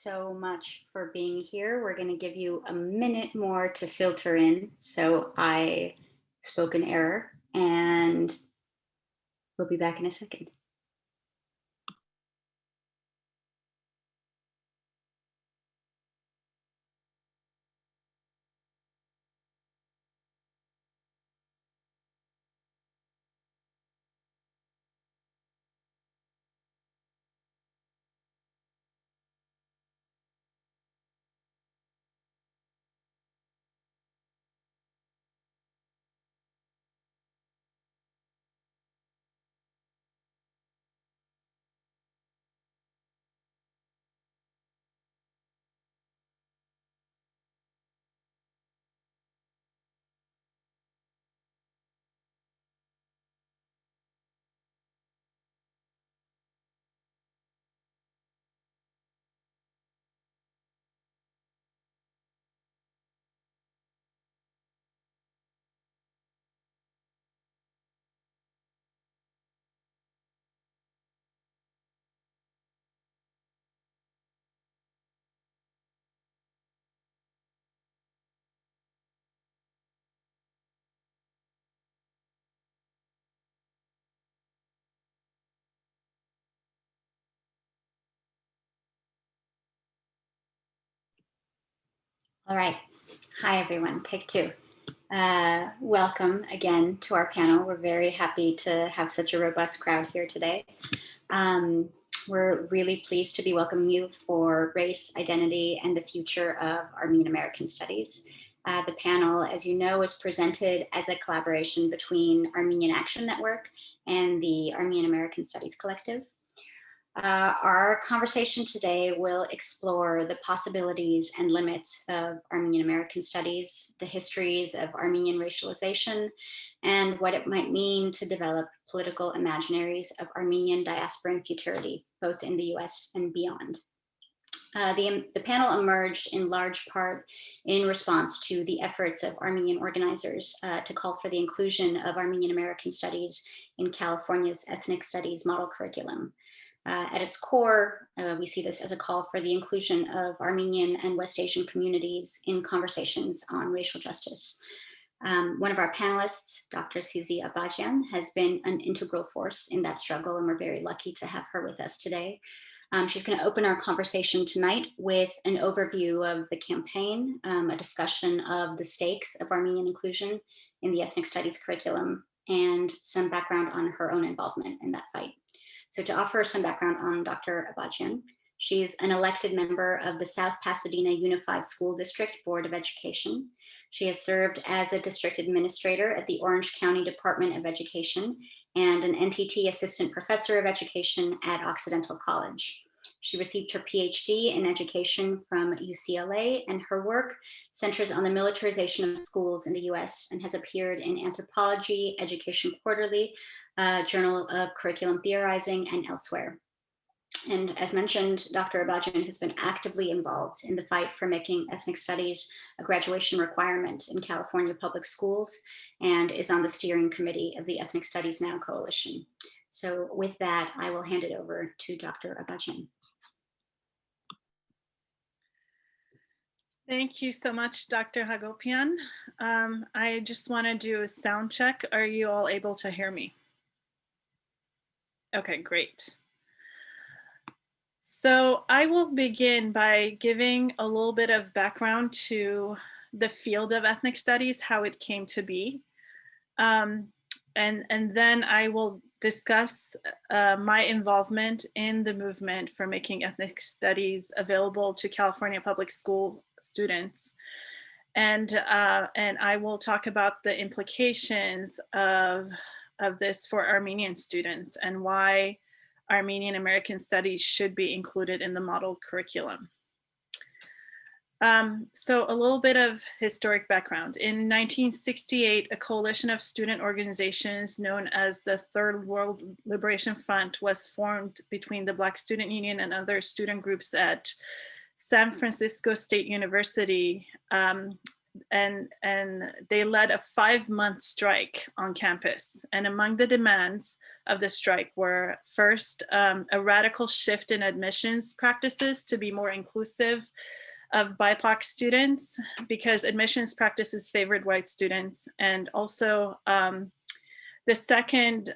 so much for being here. We're going to give you a minute more to filter in. So I spoke in error, and we'll be back in a second. All right. Hi, everyone. Take two. Welcome again to our panel. We're very happy to have such a robust crowd here today. We're really pleased to be welcoming you for Race, Identity, and the Future of Armenian-American Studies. The panel, as you know, is presented as a collaboration between Armenian Action Network and the Armenian-American Studies Collective. Our conversation today will explore the possibilities and limits of Armenian-American studies, the histories of Armenian racialization, and what it might mean to develop political imaginaries of Armenian diasporan futurity, both in the US and beyond. The panel emerged in large part in response to the efforts of Armenian organizers to call for the inclusion of Armenian-American studies in California's ethnic studies model curriculum. At its core, we see this as a call for the inclusion of Armenian and West Asian communities in conversations on racial justice. One of our panelists, Dr. Suzy Abajian, has been an integral force in that struggle, and we're very lucky to have her with us today. She's going to open our conversation tonight with an overview of the campaign, a discussion of the stakes of Armenian inclusion in the ethnic studies curriculum, and some background on her own involvement in that fight. So to offer some background on Dr. Abajian, she's an elected member of the South Pasadena Unified School District Board of Education. She has served as a district administrator at the Orange County Department of Education and an NTT Assistant Professor of Education at Occidental College. She received her PhD in education from UCLA, and her work centers on the militarization of schools in the US and has appeared in Anthropology, Education Quarterly, Journal of Curriculum Theorizing, and elsewhere. And as mentioned, Dr. Abajian has been actively involved in the fight for making ethnic studies a graduation requirement in California public schools and is on the steering committee of the Ethnic Studies Now Coalition. So with that, I will hand it over to Dr. Abajian. Thank you so much, Dr. Hagopian. I just want to do a sound check. Are you all able to hear me? Okay, great. So I will begin by giving a little bit of background to the field of ethnic studies, how it came to be. And then I will discuss my involvement in the movement for making ethnic studies available to California public school students. And I will talk about the implications of this for Armenian students and why Armenian-American studies should be included in the model curriculum. So a little bit of historic background. In 1968, a coalition of student organizations known as the Third World Liberation Front was formed between the Black Student Union and other student groups at San Francisco State University. And they led a 5-month strike on campus. And among the demands, of the strike were first, a radical shift in admissions practices to be more inclusive of BIPOC students, because admissions practices favored white students. And also the second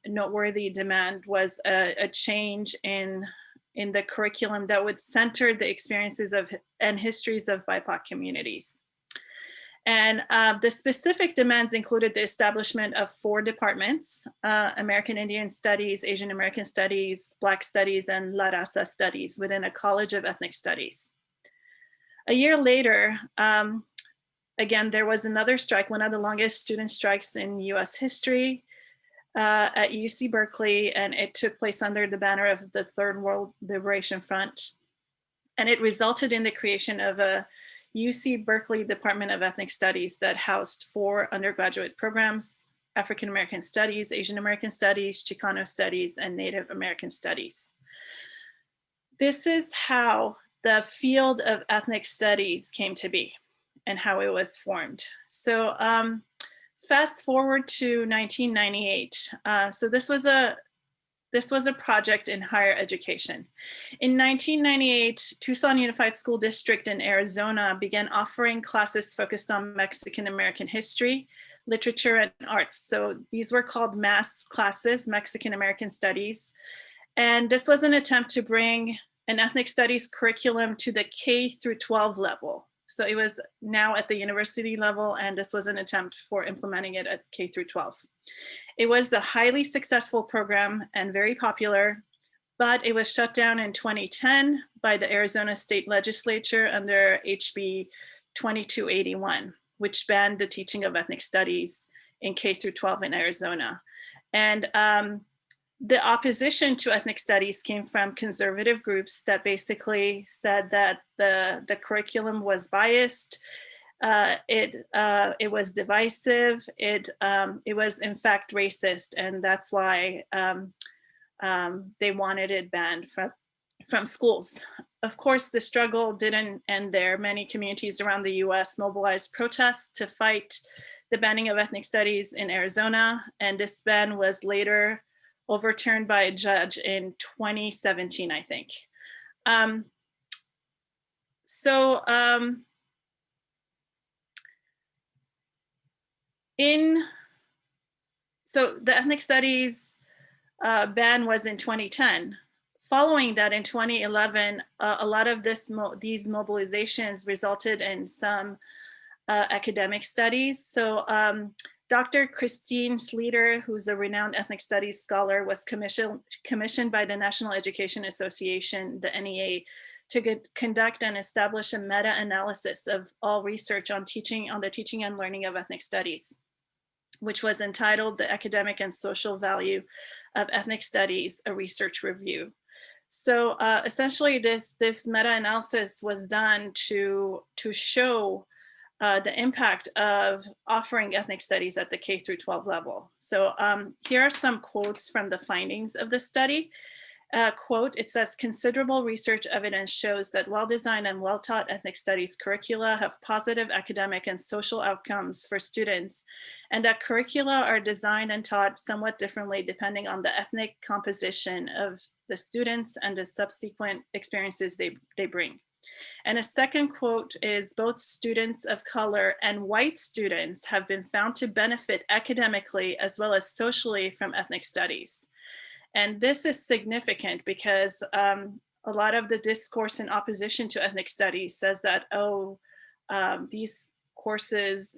noteworthy demand was a change in the curriculum that would center the experiences of and histories of BIPOC communities. And the specific demands included the establishment of 4 departments: American Indian Studies, Asian American Studies, Black Studies, and La Raza Studies within a College of Ethnic Studies. A year later, again, there was another strike, one of the longest student strikes in US history at UC Berkeley, and it took place under the banner of the Third World Liberation Front. And it resulted in the creation of a UC Berkeley Department of Ethnic Studies that housed 4 undergraduate programs: African American Studies, Asian American Studies, Chicano Studies, and Native American Studies. This is how the field of ethnic studies came to be and how it was formed. So fast forward to 1998. So this was a project in higher education. In 1998, Tucson Unified School District in Arizona began offering classes focused on Mexican American history, literature, and arts. So these were called MAS classes, Mexican American Studies. And this was an attempt to bring an ethnic studies curriculum to the K through 12 level. So it was now at the university level, and this was an attempt for implementing it at K through 12. It was a highly successful program and very popular, but it was shut down in 2010 by the Arizona State Legislature under HB 2281, which banned the teaching of ethnic studies in K through 12 in Arizona. And the opposition to ethnic studies came from conservative groups that basically said that the curriculum was biased, it was divisive, it was in fact racist, and that's why they wanted it banned from schools. Of course, the struggle didn't end there. Many communities around the US mobilized protests to fight the banning of ethnic studies in Arizona, and this ban was later overturned by a judge in 2017, I think. So the ethnic studies ban was in 2010. Following that, in 2011, a lot of these mobilizations resulted in some academic studies. So Dr. Christine Sleater, who's a renowned ethnic studies scholar, was commissioned by the National Education Association, the NEA, to conduct and establish a meta-analysis of all research on the teaching and learning of ethnic studies, which was entitled The Academic and Social Value of Ethnic Studies, a Research Review. So essentially this meta-analysis was done to show the impact of offering ethnic studies at the K through 12 level. So here are some quotes from the findings of the study. Quote, it says, considerable research evidence shows that well-designed and well-taught ethnic studies curricula have positive academic and social outcomes for students, and that curricula are designed and taught somewhat differently depending on the ethnic composition of the students and the subsequent experiences they bring. And a second quote is, both students of color and white students have been found to benefit academically as well as socially from ethnic studies. And this is significant because a lot of the discourse in opposition to ethnic studies says that, these courses,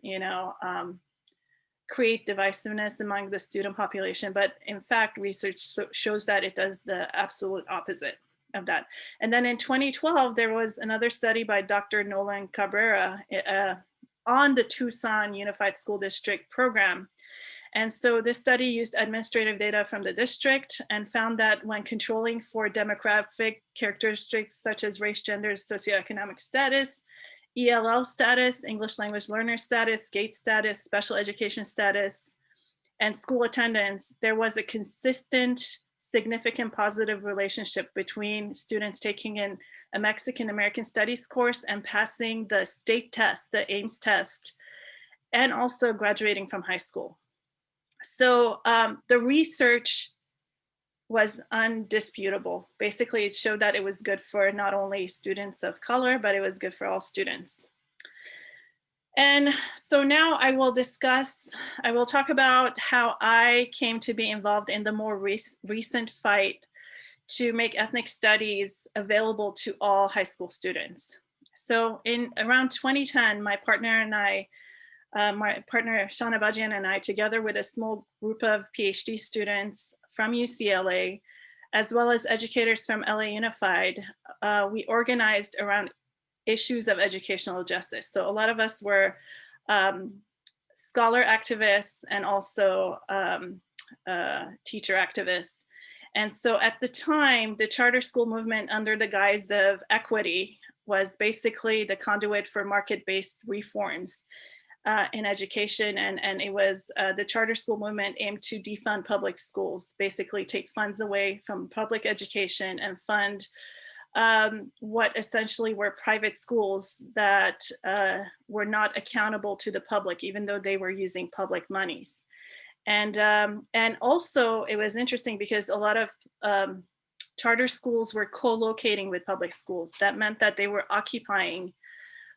create divisiveness among the student population. But in fact, research shows that it does the absolute opposite of that. And then in 2012, there was another study by Dr. Nolan Cabrera on the Tucson Unified School District program. And so this study used administrative data from the district and found that when controlling for demographic characteristics such as race, gender, socioeconomic status, ELL status, English language learner status, GATE status, special education status, and school attendance, there was a consistent, significant positive relationship between students taking in a Mexican American Studies course and passing the state test, the AIMS test, and also graduating from high school. So the research was undisputable. Basically, it showed that it was good for not only students of color, but it was good for all students. And so now I will talk about how I came to be involved in the more recent fight to make ethnic studies available to all high school students. So in around 2010, my partner Shana Bajian and I, together with a small group of PhD students from UCLA, as well as educators from LA Unified, we organized around issues of educational justice. So a lot of us were scholar activists and also teacher activists. And so at the time, the charter school movement, under the guise of equity, was basically the conduit for market-based reforms in education. And it was the charter school movement aimed to defund public schools, basically take funds away from public education and fund what essentially were private schools that were not accountable to the public, even though they were using public monies. And also it was interesting because a lot of charter schools were co-locating with public schools. That meant that they were occupying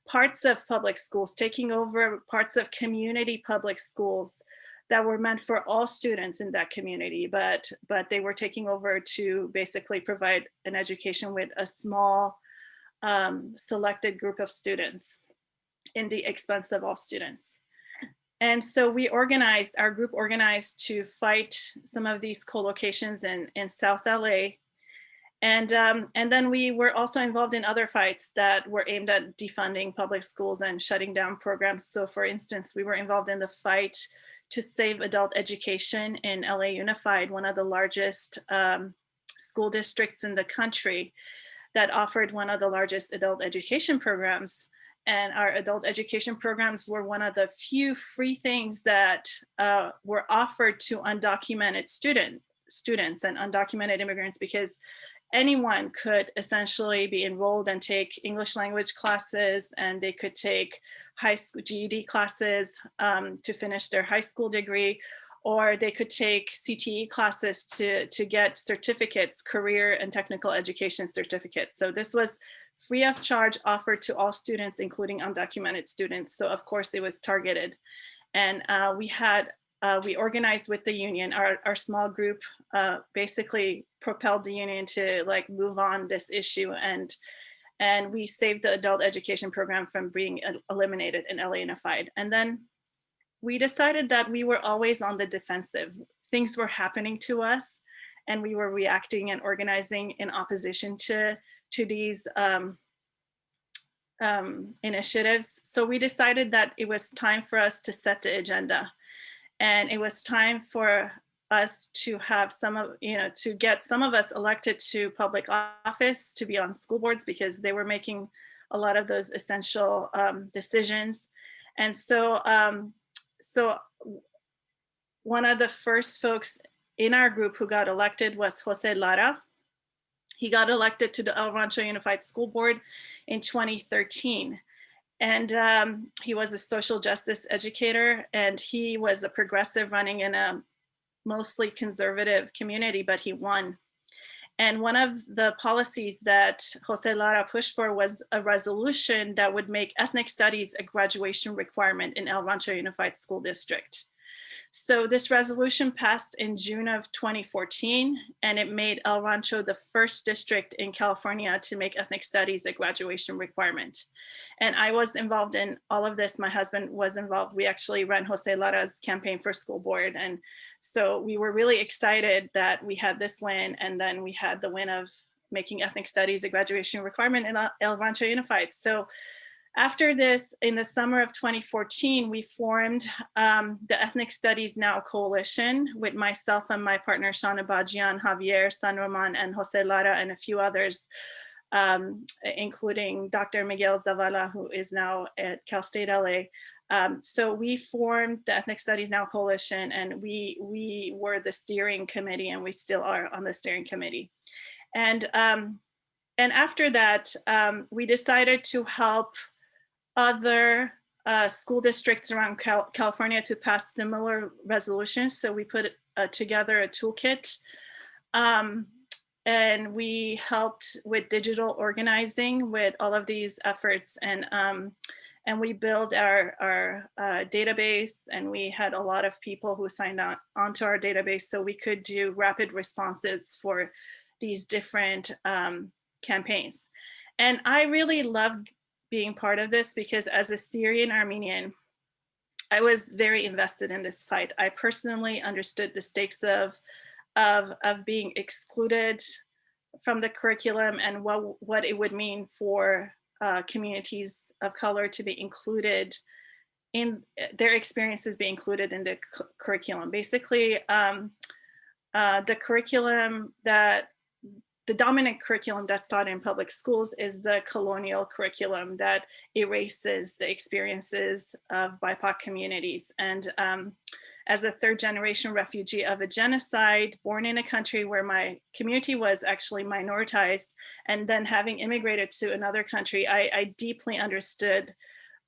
parts of public schools, taking over parts of community public schools that were meant for all students in that community, but they were taking over to basically provide an education with a small selected group of students in the expense of all students. And so our group organized to fight some of these co-locations in South LA. And then we were also involved in other fights that were aimed at defunding public schools and shutting down programs. So for instance, we were involved in the fight to save adult education in LA Unified, one of the largest school districts in the country that offered one of the largest adult education programs. And our adult education programs were one of the few free things that were offered to undocumented students and undocumented immigrants, because anyone could essentially be enrolled and take English language classes, and they could take high school GED classes to finish their high school degree, or they could take CTE classes to get certificates, career and technical education certificates. So this was free of charge, offered to all students, including undocumented students. So of course it was targeted. And we organized with the union. Our small group basically propelled the union to like move on this issue, and we saved the adult education program from being eliminated in LA Unified. And then we decided that we were always on the defensive. Things were happening to us, and we were reacting and organizing in opposition to these initiatives. So we decided that it was time for us to set the agenda. And it was time for us to have to get some of us elected to public office, to be on school boards, because they were making a lot of those essential decisions. And so, so one of the first folks in our group who got elected was Jose Lara. He got elected to the El Rancho Unified School Board in 2013. And he was a social justice educator, and he was a progressive running in a mostly conservative community, but he won. And one of the policies that Jose Lara pushed for was a resolution that would make ethnic studies a graduation requirement in El Rancho Unified School District. So this resolution passed in June of 2014, and it made El Rancho the first district in California to make ethnic studies a graduation requirement. And I was involved in all of this. My husband was involved. We actually ran Jose Lara's campaign for school board. And so we were really excited that we had this win, and then we had the win of making ethnic studies a graduation requirement in El Rancho Unified. So after this, in the summer of 2014, we formed the Ethnic Studies Now Coalition with myself and my partner, Shana Bajian, Javier San Roman, and Jose Lara, and a few others, including Dr. Miguel Zavala, who is now at Cal State LA. So we formed the Ethnic Studies Now Coalition, and we were the steering committee, and we still are on the steering committee. And after that, we decided to help other school districts around California to pass similar resolutions. So we put together a toolkit, and we helped with digital organizing with all of these efforts, and we built our database, and we had a lot of people who signed on onto our database so we could do rapid responses for these different campaigns. And I really loved being part of this because as a Syrian Armenian, I was very invested in this fight. I personally understood the stakes of being excluded from the curriculum and what it would mean for communities of color to be included in their experiences, be included in the curriculum. Basically, the curriculum that the dominant curriculum that's taught in public schools is the colonial curriculum that erases the experiences of BIPOC communities. And as a third generation refugee of a genocide, born in a country where my community was actually minoritized, and then having immigrated to another country, I deeply understood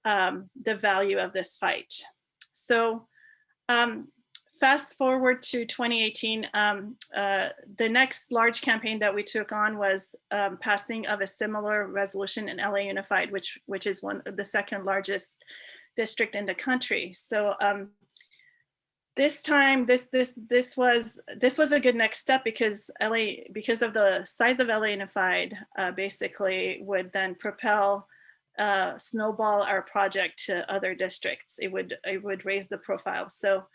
the value of this fight. So fast forward to 2018, the next large campaign that we took on was passing of a similar resolution in LA Unified, which is the second largest district in the country. So this time, this was a good next step because because of the size of LA Unified, basically would then propel, snowball our project to other districts. It would raise the profile. So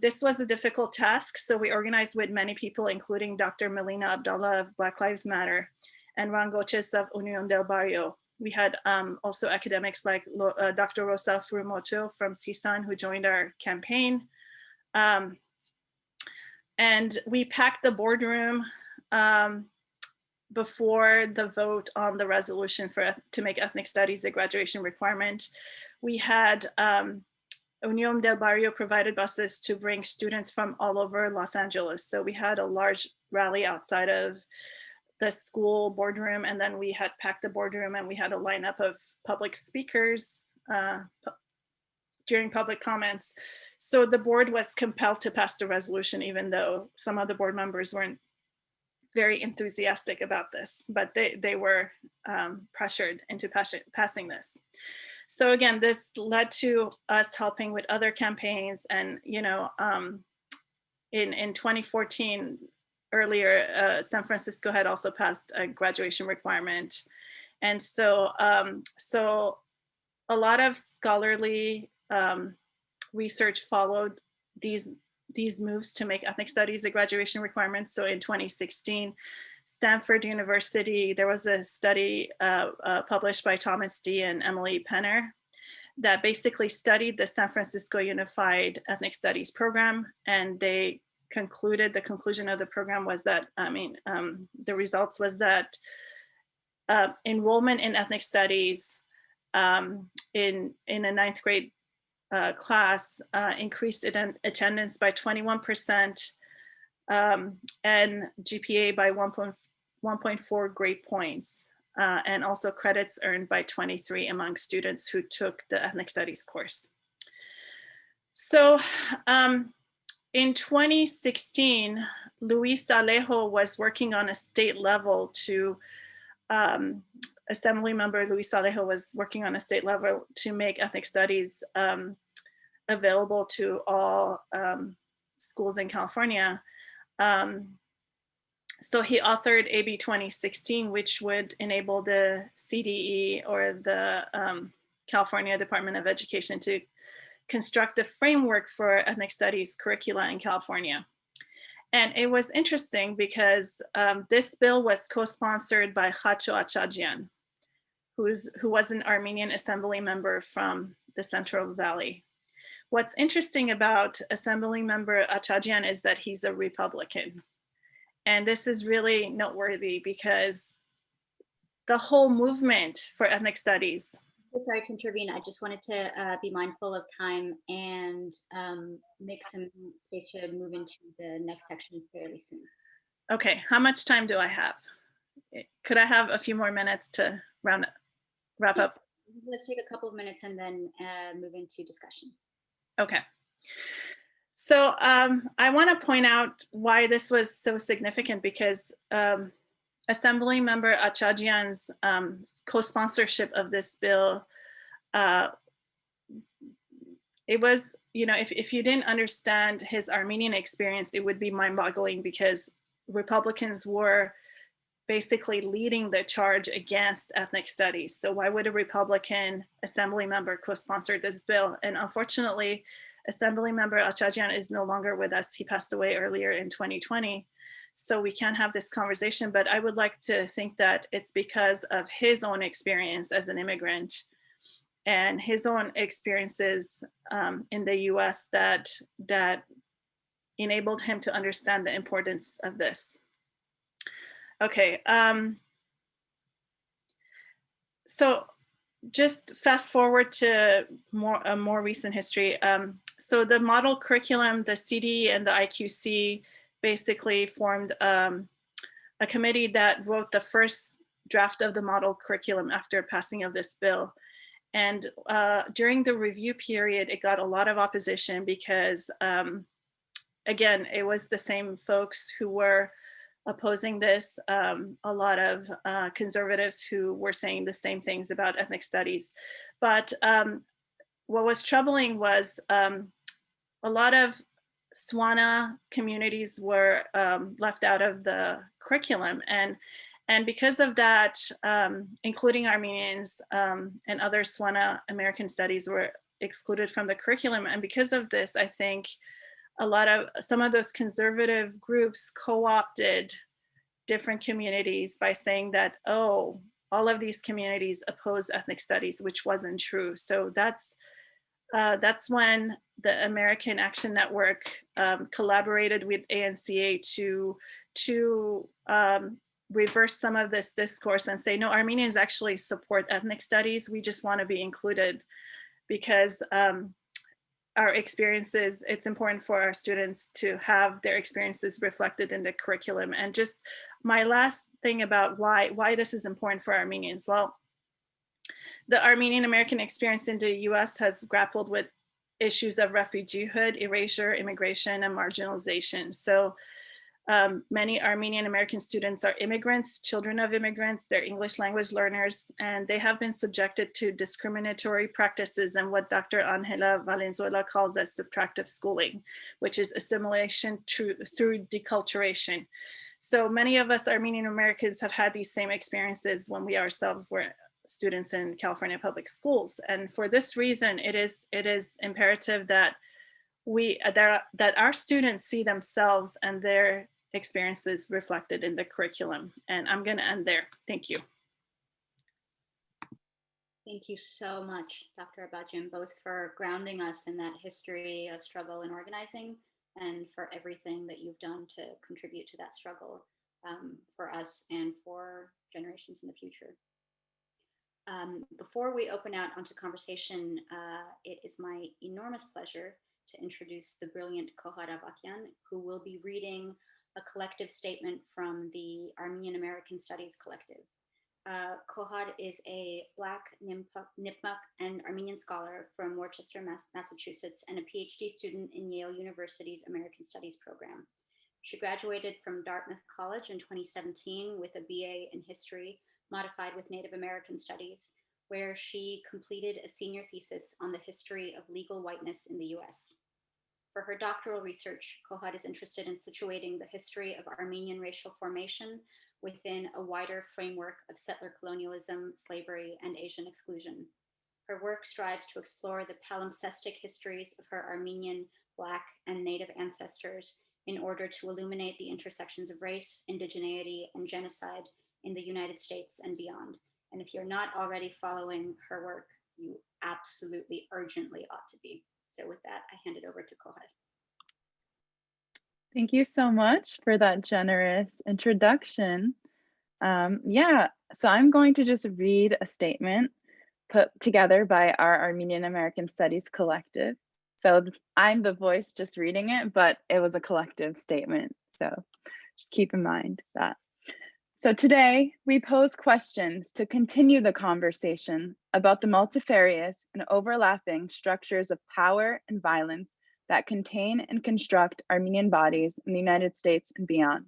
this was a difficult task. So we organized with many people, including Dr. Melina Abdallah of Black Lives Matter and Ron Goches of Unión del Barrio. We had also academics like Dr. Rosa Furumoto from CSUN who joined our campaign. And we packed the boardroom before the vote on the resolution to make ethnic studies a graduation requirement. We had Unión del Barrio provided buses to bring students from all over Los Angeles. So we had a large rally outside of the school boardroom, and then we had packed the boardroom and we had a lineup of public speakers during public comments. So the board was compelled to pass the resolution, even though some of the board members weren't very enthusiastic about this, but they were pressured into passing this. So again, this led to us helping with other campaigns. And, in 2014, earlier, San Francisco had also passed a graduation requirement. And so, so a lot of scholarly research followed these moves to make ethnic studies a graduation requirement. So in 2016, Stanford University, there was a study published by Thomas D. and Emily Penner that basically studied the San Francisco Unified Ethnic Studies program. And the conclusion of the program was that, the results was that enrollment in ethnic studies in a ninth grade class increased attendance by 21%, and GPA by 1.4 grade points, and also credits earned by 23 among students who took the ethnic studies course. So in 2016, Luis Alejo was working on a state level to, Assemblymember Luis Alejo was working on a state level to make ethnic studies available to all schools in California. So he authored AB 2016, which would enable the CDE or the California Department of Education to construct a framework for ethnic studies curricula in California. And it was interesting because this bill was co-sponsored by Khacho Achajian, who was an Armenian assembly member from the Central Valley. What's interesting about Assemblymember Achajian is that he's a Republican. And this is really noteworthy because the whole movement for ethnic studies. Sorry to intervene. I just wanted to be mindful of time and make some space to move into the next section fairly soon. Okay, how much time do I have? Could I have a few more minutes to wrap up? let's take a couple of minutes and then move into discussion. Okay. So I want to point out why this was so significant, because Assembly Member Achajian's co-sponsorship of this bill, it was, if you didn't understand his Armenian experience, it would be mind-boggling, because Republicans were basically leading the charge against ethnic studies. So why would a Republican assembly member co-sponsor this bill? And unfortunately, Assembly Member Achajian is no longer with us. He passed away earlier in 2020. So we can't have this conversation, but I would like to think that it's because of his own experience as an immigrant and his own experiences in the US that enabled him to understand the importance of this. Okay, so just fast forward to a more recent history. So the model curriculum, the CD and the IQC basically formed a committee that wrote the first draft of the model curriculum after passing of this bill. And during the review period, it got a lot of opposition because, again, it was the same folks who were opposing this, a lot of conservatives who were saying the same things about ethnic studies. But what was troubling was a lot of Swana communities were left out of the curriculum. And because of that, including Armenians and other Swana American studies were excluded from the curriculum. And because of this, I think some of those conservative groups co-opted different communities by saying that, oh, all of these communities oppose ethnic studies, which wasn't true. So that's when the American Action Network collaborated with ANCA to reverse some of this discourse and say, no, Armenians actually support ethnic studies. We just want to be included because our experiences, it's important for our students to have their experiences reflected in the curriculum. And just my last thing about why this is important for Armenians. Well, the Armenian-American experience in the US has grappled with issues of refugeehood, erasure, immigration, and marginalization. So many Armenian-American students are immigrants, children of immigrants, they're English language learners, and they have been subjected to discriminatory practices and what Dr. Angela Valenzuela calls as subtractive schooling, which is assimilation through deculturation. So many of us Armenian-Americans have had these same experiences when we ourselves were students in California public schools. And for this reason, it is imperative that that our students see themselves and their experiences reflected in the curriculum. And I'm going to end there. Thank you. Thank you so much, Dr. Abajian, both for grounding us in that history of struggle and organizing, and for everything that you've done to contribute to that struggle for us and for generations in the future. Before we open out onto conversation, it is my enormous pleasure to introduce the brilliant Kohad Avakian, who will be reading a collective statement from the Armenian-American Studies Collective. Kohad is a Black Nipmuc and Armenian scholar from Worcester, Massachusetts, and a PhD student in Yale University's American Studies program. She graduated from Dartmouth College in 2017 with a BA in History, modified with Native American Studies, where she completed a senior thesis on the history of legal whiteness in the US. For her doctoral research, Kohad is interested in situating the history of Armenian racial formation within a wider framework of settler colonialism, slavery, and Asian exclusion. Her work strives to explore the palimpsestic histories of her Armenian, Black, and Native ancestors in order to illuminate the intersections of race, indigeneity, and genocide in the United States and beyond. And if you're not already following her work, you absolutely urgently ought to be. So with that, I hand it over to Kohad. Thank you so much for that generous introduction. Yeah, so I'm going to just read a statement put together by our Armenian-American Studies Collective. So I'm the voice just reading it, but it was a collective statement. So just keep in mind that. So today, we pose questions to continue the conversation about the multifarious and overlapping structures of power and violence that contain and construct Armenian bodies in the United States and beyond.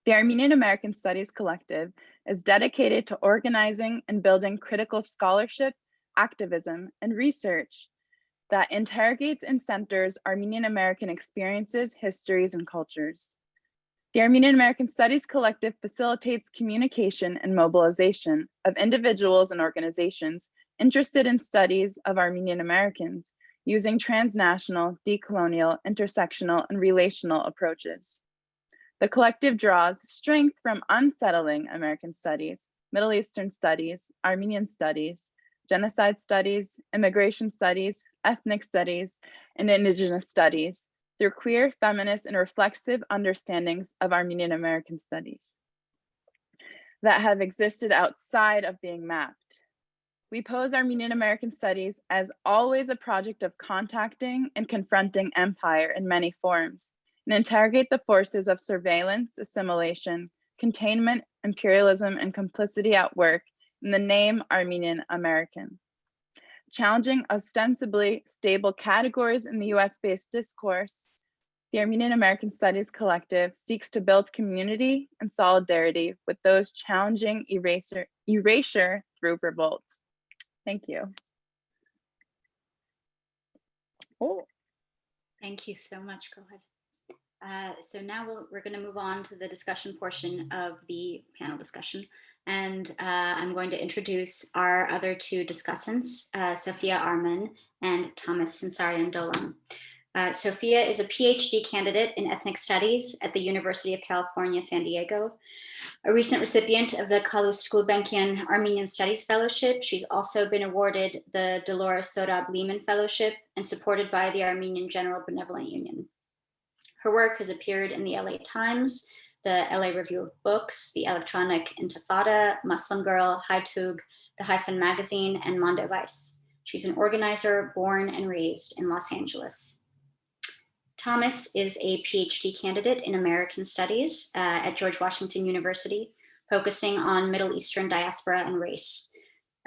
The Armenian-American Studies Collective is dedicated to organizing and building critical scholarship, activism, and research that interrogates and centers Armenian-American experiences, histories, and cultures. The Armenian-American Studies Collective facilitates communication and mobilization of individuals and organizations interested in studies of Armenian Americans using transnational, decolonial, intersectional, and relational approaches. The collective draws strength from unsettling American studies, Middle Eastern studies, Armenian studies, genocide studies, immigration studies, ethnic studies, and indigenous studies through queer, feminist, and reflexive understandings of Armenian American studies that have existed outside of being mapped. We pose Armenian American studies as always a project of contacting and confronting empire in many forms, and interrogate the forces of surveillance, assimilation, containment, imperialism, and complicity at work in the name Armenian American. Challenging ostensibly stable categories in the US-based discourse, the Armenian American Studies Collective seeks to build community and solidarity with those challenging erasure through revolt. Thank you. Oh. Thank you so much. Go ahead. So now we're going to move on to the discussion portion of the panel discussion. And I'm going to introduce our other two discussants, Sophia Arman and Thomas Simsarian Dolan. Sophia is a PhD candidate in ethnic studies at the University of California, San Diego, a recent recipient of the Kalus Gulbenkian Armenian Studies Fellowship. She's also been awarded the Dolores Sorab Lehman Fellowship and supported by the Armenian General Benevolent Union. Her work has appeared in the LA Times, the LA Review of Books, the Electronic Intifada, Muslim Girl, Haitug, the Hyphen Magazine, and Monde Vice. She's an organizer born and raised in Los Angeles. Thomas is a PhD candidate in American Studies at George Washington University, focusing on Middle Eastern diaspora and race.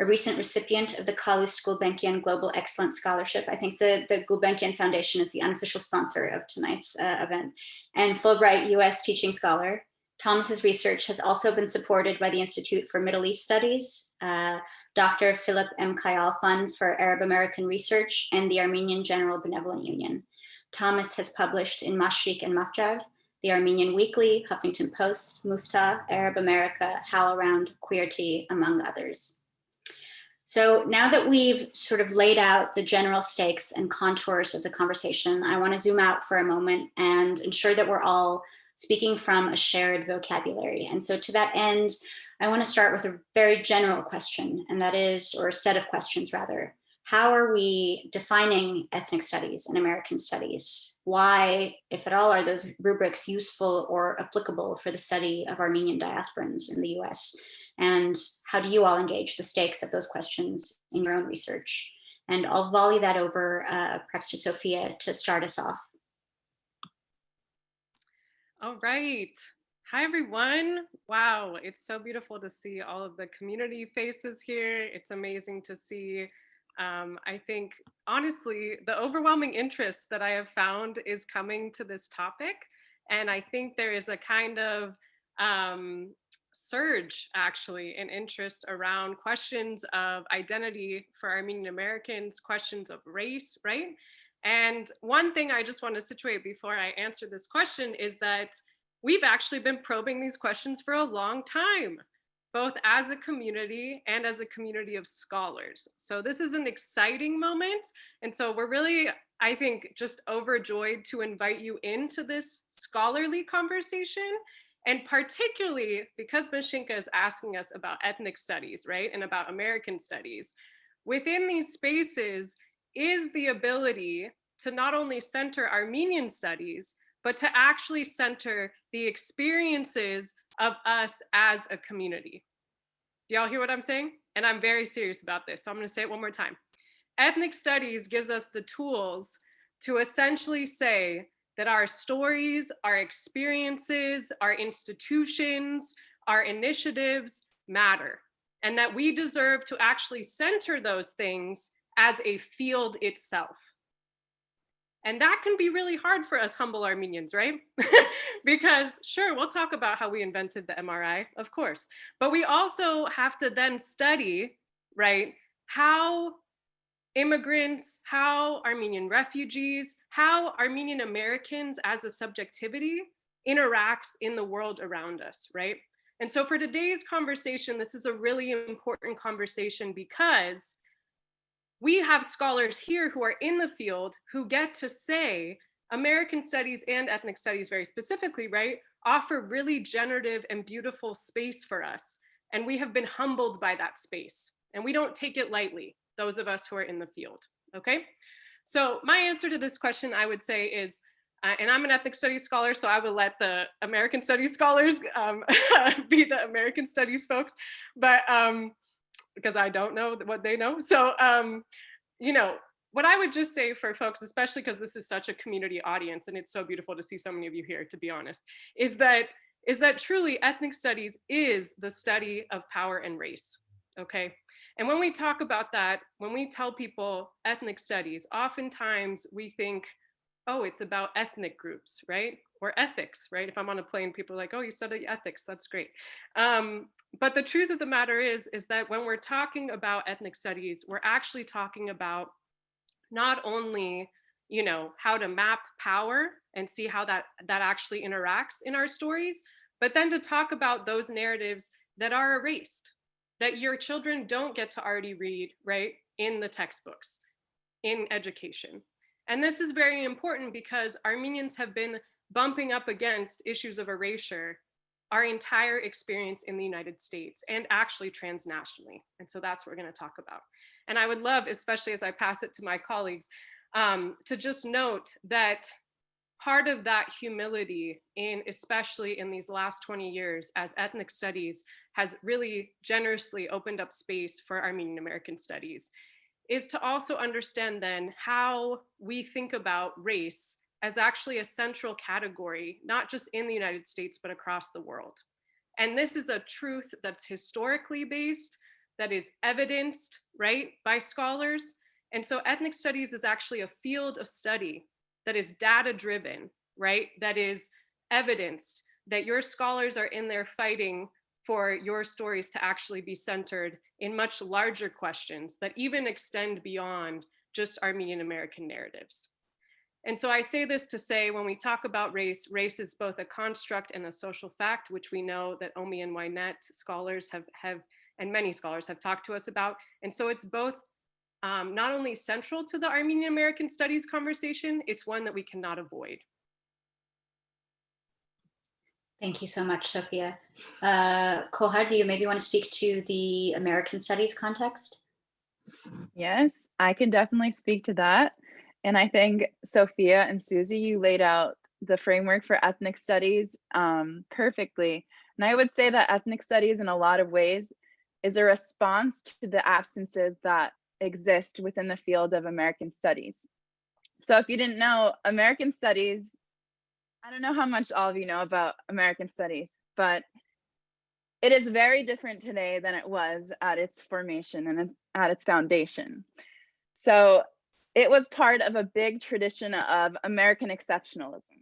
A recent recipient of the Kalus Gulbenkian Global Excellence Scholarship. I think the Gulbenkian Foundation is the unofficial sponsor of tonight's event, and Fulbright US Teaching Scholar. Thomas's research has also been supported by the Institute for Middle East Studies, Dr. Philip M. Kayal Fund for Arab American Research, and the Armenian General Benevolent Union. Thomas has published in Mashriq and Mahjad, the Armenian Weekly, Huffington Post, Mufta, Arab America, HowlRound, Queerty, among others. So now that we've sort of laid out the general stakes and contours of the conversation, I want to zoom out for a moment and ensure that we're all speaking from a shared vocabulary. And so to that end, I want to start with a very general question, and that is, or a set of questions rather. How are we defining ethnic studies and American studies? Why, if at all, are those rubrics useful or applicable for the study of Armenian diasporans in the US? And how do you all engage the stakes of those questions in your own research? And I'll volley that over perhaps to Sophia to start us off. All right. Hi, everyone. Wow, it's so beautiful to see all of the community faces here. It's amazing to see, I think, honestly, the overwhelming interest that I have found is coming to this topic. And I think there is a kind of surge actually in interest around questions of identity for Armenian Americans, questions of race, right? And one thing I just want to situate before I answer this question is that we've actually been probing these questions for a long time, both as a community and as a community of scholars. So this is an exciting moment. And so we're really, I think, just overjoyed to invite you into this scholarly conversation. And particularly because Mashinka is asking us about ethnic studies, right? And about American studies. Within these spaces is the ability to not only center Armenian studies, but to actually center the experiences of us as a community. Do y'all hear what I'm saying? And I'm very serious about this, so I'm gonna say it one more time. Ethnic studies gives us the tools to essentially say that our stories, our experiences, our institutions, our initiatives matter, and that we deserve to actually center those things as a field itself. And that can be really hard for us humble Armenians, right? Because sure, we'll talk about how we invented the MRI, of course, but we also have to then study, right, how immigrants, how Armenian refugees, how Armenian Americans as a subjectivity interacts in the world around us, right? And so for today's conversation, this is a really important conversation because we have scholars here who are in the field who get to say American studies and ethnic studies very specifically, right, offer really generative and beautiful space for us. And we have been humbled by that space. And we don't take it lightly, those of us who are in the field, okay? So my answer to this question, I would say is, and I'm an ethnic studies scholar, so I will let the American studies scholars be the American studies folks, but because I don't know what they know. So, you know, what I would just say for folks, especially because this is such a community audience and it's so beautiful to see so many of you here, to be honest, is that truly ethnic studies is the study of power and race, okay? And when we talk about that, when we tell people ethnic studies, oftentimes we think, oh, it's about ethnic groups, right? Or ethics, right? If I'm on a plane, people are like, oh, you study ethics, that's great. But the truth of the matter is that when we're talking about ethnic studies, we're actually talking about not only, you know, how to map power and see how that actually interacts in our stories, but then to talk about those narratives that are erased, that your children don't get to already read, right, in the textbooks, in education. And this is very important because Armenians have been bumping up against issues of erasure our entire experience in the United States and actually transnationally. And so that's what we're going to talk about. And I would love, especially as I pass it to my colleagues, to just note that part of that humility, especially in these last 20 years, as ethnic studies has really generously opened up space for Armenian-American studies, is to also understand then how we think about race as actually a central category, not just in the United States, but across the world. And this is a truth that's historically based, that is evidenced, right, by scholars. And so ethnic studies is actually a field of study that is data-driven, right, that is evidenced, that your scholars are in there fighting for your stories to actually be centered in much larger questions that even extend beyond just Armenian-American narratives. And so I say this to say, when we talk about race, race is both a construct and a social fact, which we know that Omi and Wynette scholars have and many scholars have talked to us about. And so it's both not only central to the Armenian-American studies conversation, it's one that we cannot avoid. Thank you so much, Sophia. Koha, do you maybe want to speak to the American studies context? Yes, I can definitely speak to that. And I think Sophia and Susie, you laid out the framework for ethnic studies perfectly. And I would say that ethnic studies in a lot of ways is a response to the absences that exist within the field of American studies. So if you didn't know, American studies, I don't know how much all of you know about American studies, but it is very different today than it was at its formation and at its foundation. So it was part of a big tradition of American exceptionalism.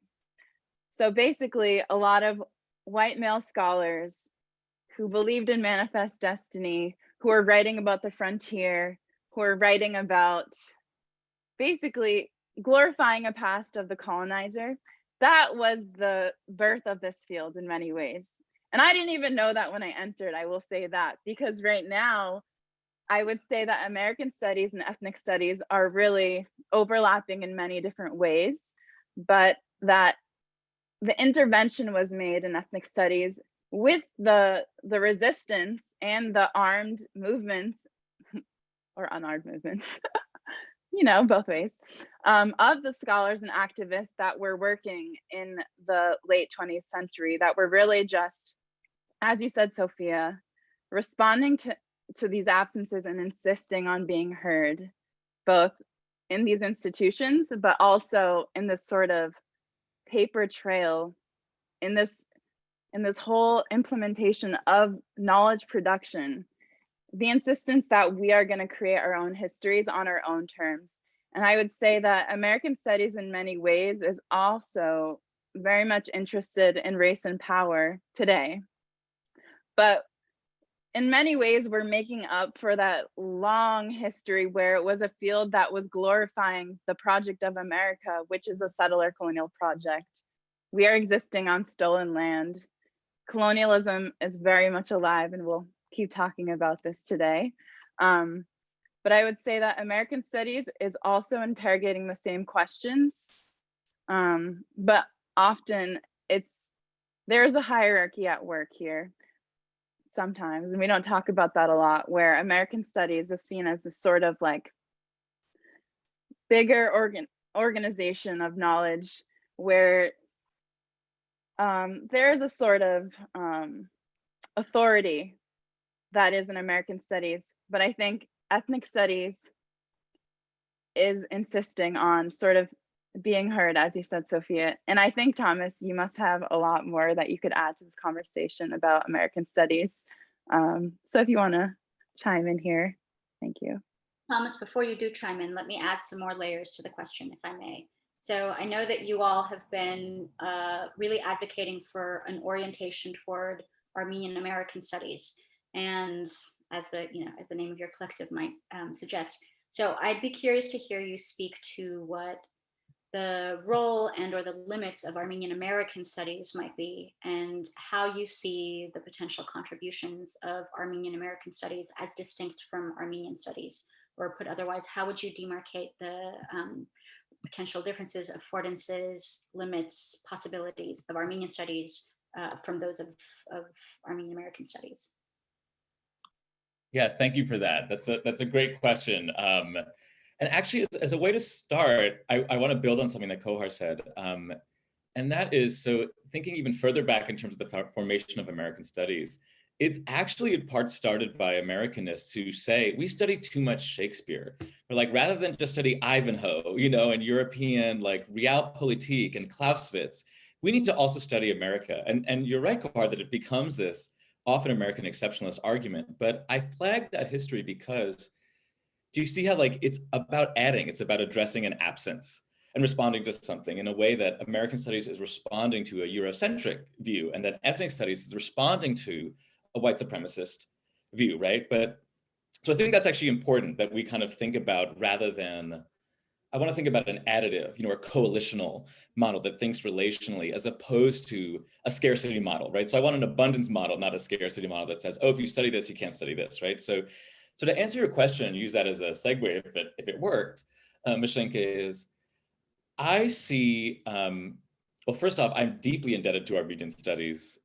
So basically, a lot of white male scholars who believed in manifest destiny, who are writing about the frontier, who are writing about basically glorifying a past of the colonizer, that was the birth of this field in many ways. And I didn't even know that when I entered, I will say that, because right now, I would say that American studies and ethnic studies are really overlapping in many different ways, but that the intervention was made in ethnic studies with the resistance and the armed movements or unarmed movements, you know, both ways, of the scholars and activists that were working in the late 20th century, that were really just, as you said, Sophia, responding to these absences and insisting on being heard, both in these institutions, but also in this sort of paper trail in this whole implementation of knowledge production, the insistence that we are going to create our own histories on our own terms. And I would say that American studies in many ways is also very much interested in race and power today. But in many ways, we're making up for that long history where it was a field that was glorifying the project of America, which is a settler colonial project. We are existing on stolen land. Colonialism is very much alive, and we'll keep talking about this today. But I would say that American studies is also interrogating the same questions, but often there's a hierarchy at work here sometimes, and we don't talk about that a lot, where American studies is seen as this sort of like bigger organization of knowledge, where there is a sort of authority that is in American studies, but I think ethnic studies is insisting on sort of being heard, as you said, Sophia. And I think, Thomas, you must have a lot more that you could add to this conversation about American studies. So if you want to chime in here, thank you. Thomas, before you do chime in, let me add some more layers to the question, if I may. So I know that you all have been really advocating for an orientation toward Armenian-American studies, and as the name of your collective might suggest. So I'd be curious to hear you speak to what the role and or the limits of Armenian-American studies might be, and how you see the potential contributions of Armenian-American studies as distinct from Armenian studies, or put otherwise, how would you demarcate the potential differences, affordances, limits, possibilities of Armenian studies from those of Armenian-American studies? Yeah, thank you for that. That's a great question. And actually, as a way to start, I want to build on something that Kohar said. And that is, so thinking even further back in terms of the formation of American studies, it's actually in part started by Americanists who say, we study too much Shakespeare. Or like, rather than just study Ivanhoe, and European like Realpolitik and Clausewitz, we need to also study America. And you're right, Kohar, that it becomes this often American exceptionalist argument. But I flagged that history because, do you see how like it's about adding, it's about addressing an absence and responding to something in a way that American studies is responding to a Eurocentric view, and that ethnic studies is responding to a white supremacist view, right? But so I think that's actually important that we kind of think about, rather than, I want to think about an additive, or coalitional model that thinks relationally, as opposed to a scarcity model, right? So I want an abundance model, not a scarcity model that says, oh, if you study this, you can't study this, right? So to answer your question, use that as a segue if it worked, Mashenka, is I see, well, first off, I'm deeply indebted to Armenian studies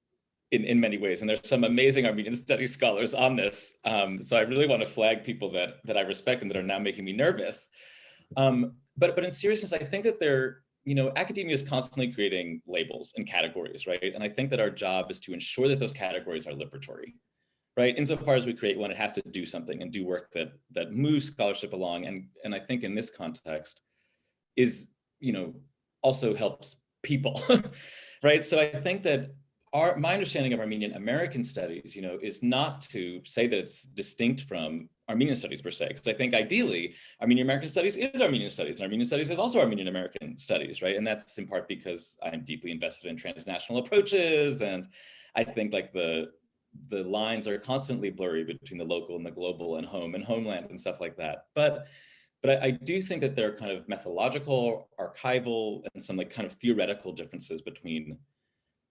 in many ways, and there's some amazing Armenian studies scholars on this. So I really want to flag people that I respect and that are now making me nervous. But in seriousness, I think that academia is constantly creating labels and categories, right? And I think that our job is to ensure that those categories are liberatory, right? Insofar as we create one, it has to do something and do work that moves scholarship along. And I think in this context is, also helps people, right? So I think that my understanding of Armenian-American studies, is not to say that it's distinct from Armenian studies per se, because I think ideally Armenian-American studies is Armenian studies, and Armenian studies is also Armenian-American studies, right? And that's in part because I'm deeply invested in transnational approaches, and I think like the lines are constantly blurry between the local and the global and home and homeland and stuff like that. But I do think that there are kind of methodological, archival, and some like kind of theoretical differences between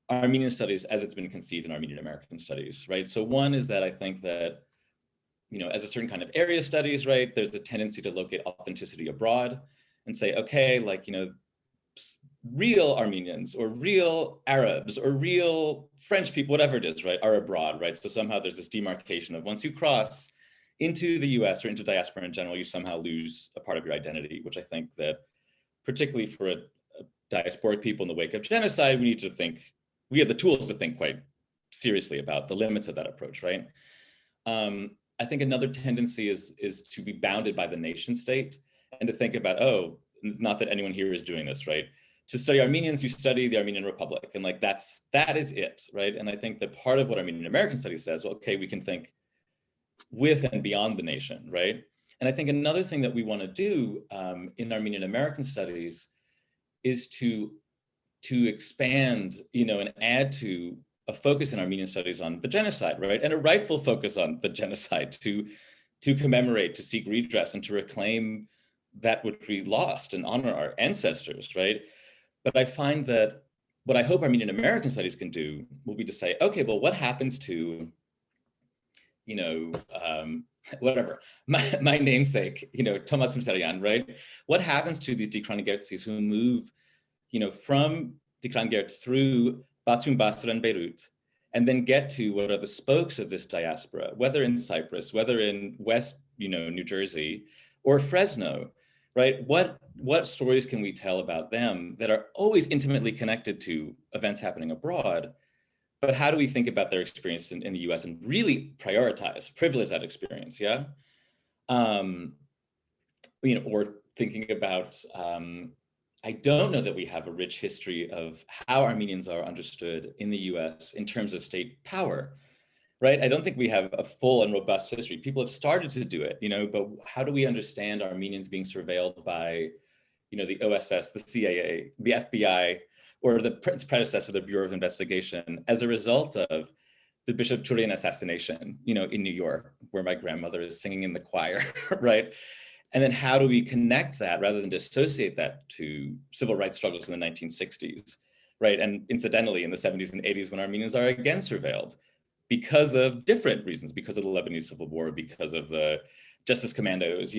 Armenian studies as it's been conceived in Armenian-American studies, right? So one is that I think that, as a certain kind of area studies, right, there's a tendency to locate authenticity abroad and say, okay, like, real Armenians or real Arabs or real French people, whatever it is, right, are abroad, right? So somehow there's this demarcation of once you cross into the US or into diaspora in general, you somehow lose a part of your identity, which I think that particularly for a diasporic people in the wake of genocide, we have the tools to think quite seriously about the limits of that approach, right? I think another tendency is to be bounded by the nation state and to think about, oh, not that anyone here is doing this, right? to study Armenians, you study the Armenian Republic, and like that is it, right? And I think that part of what Armenian-American studies says, well, okay, we can think with and beyond the nation, right? And I think another thing that we want to do in Armenian-American studies is to expand, and add to a focus in Armenian studies on the genocide, right? And a rightful focus on the genocide to commemorate, to seek redress, and to reclaim that which we lost and honor our ancestors, right? But I find that what I hope Armenian-American studies can do will be to say, okay, well, what happens to, whatever, my namesake, Thomas Msarian, right? What happens to these Dikrangertsis who move, from Dikrangert through Batum, Basra, and Beirut, and then get to what are the spokes of this diaspora, whether in Cyprus, whether in West, New Jersey, or Fresno, right? What stories can we tell about them that are always intimately connected to events happening abroad? But how do we think about their experience in the US and really privilege that experience, yeah? Or thinking about, I don't know that we have a rich history of how Armenians are understood in the US in terms of state power, right? I don't think we have a full and robust history. People have started to do it, but how do we understand Armenians being surveilled by, the OSS, the CIA, the FBI, or its predecessor, the Bureau of Investigation, as a result of the Bishop Turian assassination, in New York, where my grandmother is singing in the choir, right? And then how do we connect that rather than dissociate that to civil rights struggles in the 1960s, right? And incidentally, in the 70s and 80s, when Armenians are again surveilled because of different reasons, because of the Lebanese Civil War, because of the Justice Commandos,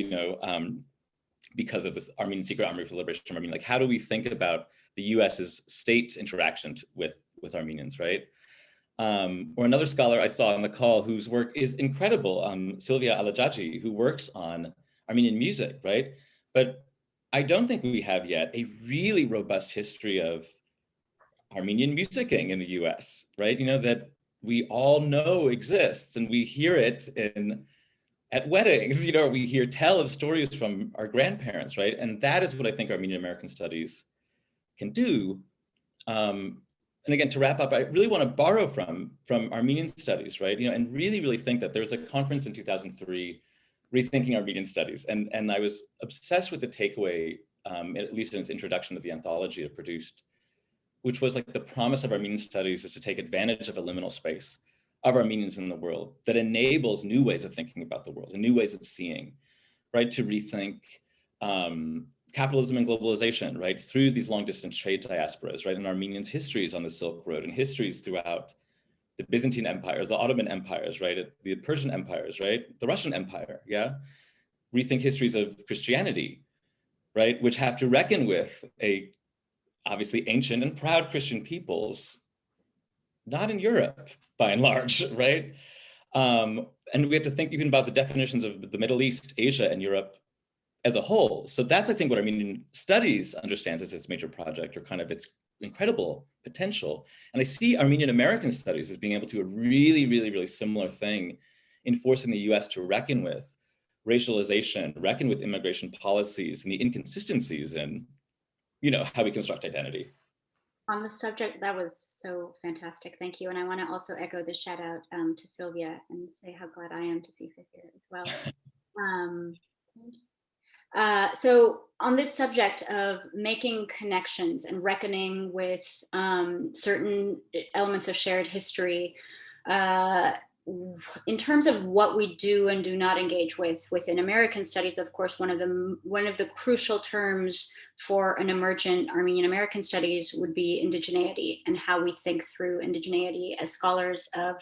because of this Armenian Secret Army for the Liberation of Armenia. Like, how do we think about the US's state interaction with Armenians, right? Or another scholar I saw on the call whose work is incredible, Sylvia Alajaji, who works on Armenian music, right? But I don't think we have yet a really robust history of Armenian musicking in the US, right? That we all know exists, and we hear it at weddings, we hear tell of stories from our grandparents, right? And that is what I think Armenian-American studies can do. And again, to wrap up, I really want to borrow from Armenian studies, right? And really, really think that there was a conference in 2003, Rethinking Armenian Studies. And I was obsessed with the takeaway, at least in its introduction to the anthology it produced, which was like the promise of Armenian studies is to take advantage of a liminal space of Armenians in the world that enables new ways of thinking about the world and new ways of seeing, right? To rethink capitalism and globalization, right? Through these long distance trade diasporas, right? And Armenians' histories on the Silk Road and histories throughout the Byzantine empires, the Ottoman empires, right? The Persian empires, right? The Russian Empire, yeah? Rethink histories of Christianity, right? Which have to reckon with obviously ancient and proud Christian peoples, not in Europe, by and large, right? And we have to think even about the definitions of the Middle East, Asia, and Europe as a whole. So that's, I think, what Armenian studies understands as its major project, or kind of its incredible potential. And I see Armenian-American studies as being able to do a really, really, really similar thing in forcing the US to reckon with racialization, reckon with immigration policies and the inconsistencies in, how we construct identity. On the subject, that was so fantastic. Thank you. And I want to also echo the shout out to Sylvia and say how glad I am to see her here as well. So on this subject of making connections and reckoning with certain elements of shared history, in terms of what we do and do not engage with within American studies, of course, one of the crucial terms for an emergent Armenian-American studies would be indigeneity, and how we think through indigeneity as scholars of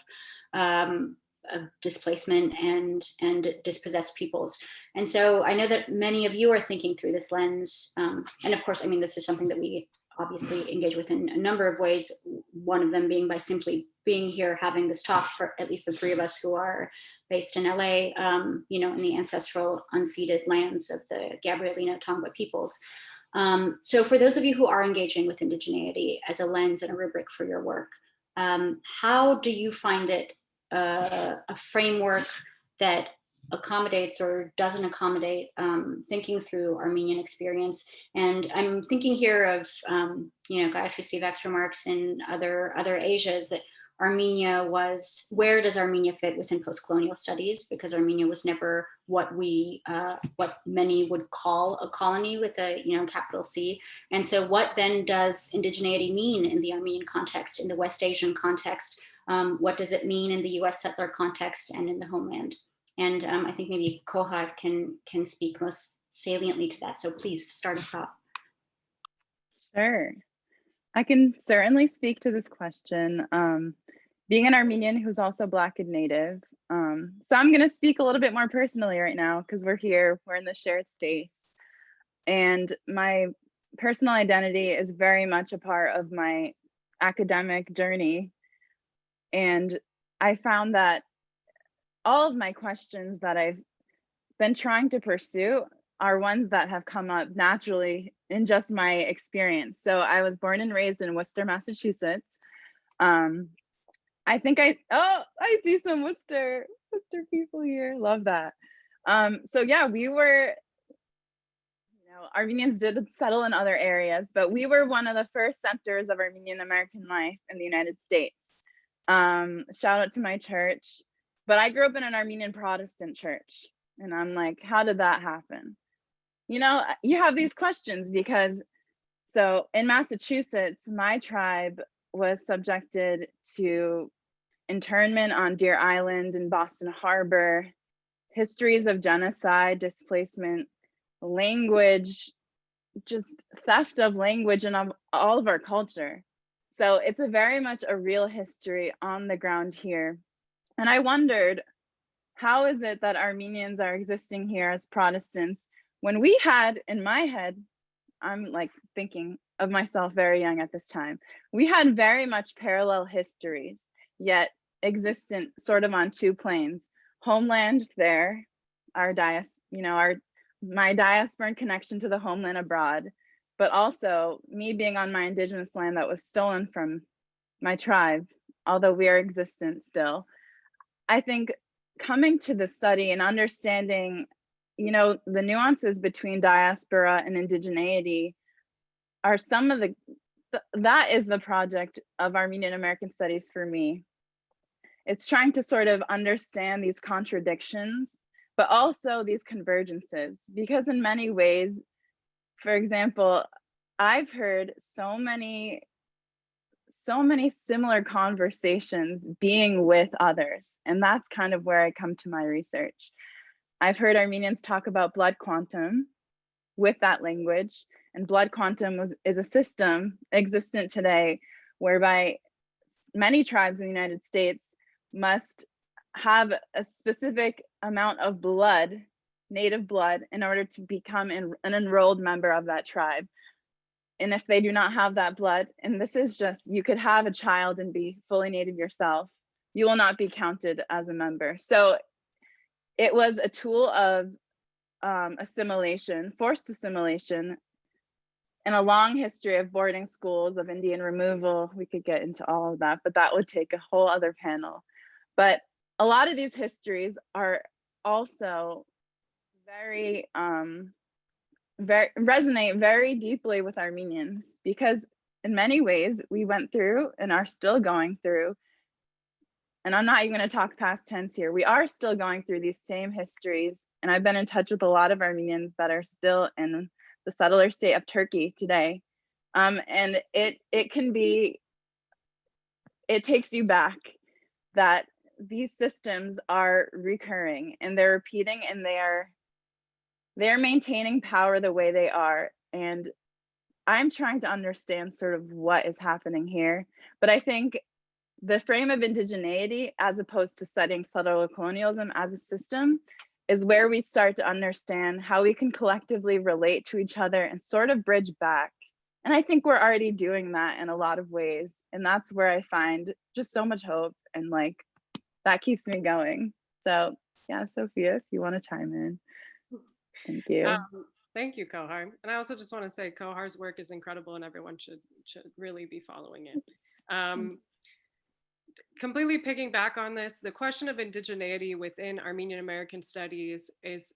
displacement and dispossessed peoples. And so I know that many of you are thinking through this lens. And of course, I mean, this is something that we obviously engage with in a number of ways, one of them being by simply being here, having this talk, for at least the three of us who are based in LA, in the ancestral unceded lands of the Gabrielino Tongva peoples. So for those of you who are engaging with indigeneity as a lens and a rubric for your work, how do you find it a framework that accommodates or doesn't accommodate thinking through Armenian experience. And I'm thinking here of, Gayatri Spivak's remarks in other Asia, is that Armenia was, where does Armenia fit within post-colonial studies? Because Armenia was never what many would call a colony with a, capital C. And so what then does indigeneity mean in the Armenian context, in the West Asian context? What does it mean in the US settler context and in the homeland? And I think maybe Kohar can speak most saliently to that. So please start us off. Sure. I can certainly speak to this question. Being an Armenian who's also Black and Native. So I'm going to speak a little bit more personally right now because we're in the shared space. And my personal identity is very much a part of my academic journey. And I found that all of my questions that I've been trying to pursue are ones that have come up naturally in just my experience. So I was born and raised in Worcester, Massachusetts. I see some Worcester people here. Love that. So yeah, we were, Armenians did settle in other areas, but we were one of the first centers of Armenian-American life in the United States. Shout out to my church. But I grew up in an Armenian Protestant church. And I'm like, how did that happen? You have these questions because, so in Massachusetts, my tribe was subjected to internment on Deer Island and Boston Harbor, histories of genocide, displacement, language, just theft of language and of all of our culture. So it's a very much a real history on the ground here. And I wondered, how is it that Armenians are existing here as Protestants when we had, in my head, I'm like thinking of myself very young at this time, we had very much parallel histories, yet existent sort of on two planes. Homeland there, my diasporan connection to the homeland abroad, but also me being on my indigenous land that was stolen from my tribe, although we are existent still. I think coming to the study and understanding, the nuances between diaspora and indigeneity are some of that is the project of Armenian-American studies for me. It's trying to sort of understand these contradictions, but also these convergences, because in many ways, for example, I've heard so many similar conversations being with others. And that's kind of where I come to my research. I've heard Armenians talk about blood quantum with that language. And blood quantum is a system existent today whereby many tribes in the United States must have a specific amount of blood, native blood, in order to become an enrolled member of that tribe. And if they do not have that blood, and this is just, you could have a child and be fully native yourself, you will not be counted as a member. So it was a tool of assimilation, forced assimilation, and a long history of boarding schools, of Indian removal. We could get into all of that, but that would take a whole other panel. But a lot of these histories are also very resonate very deeply with Armenians, because in many ways we went through and are still going through, and I'm not even going to talk past tense here, we are still going through these same histories. And I've been in touch with a lot of Armenians that are still in the settler state of Turkey today. And it can be, it takes you back that these systems are recurring and they're repeating, and they're maintaining power the way they are. And I'm trying to understand sort of what is happening here. But I think the frame of indigeneity, as opposed to studying settler colonialism as a system, is where we start to understand how we can collectively relate to each other and sort of bridge back. And I think we're already doing that in a lot of ways. And that's where I find just so much hope, and like that keeps me going. So yeah, Sophia, if you want to chime in. Thank you. Thank you, Kohar. And I also just want to say Kohar's work is incredible and everyone should really be following it. completely picking back on this, the question of indigeneity within Armenian-American studies is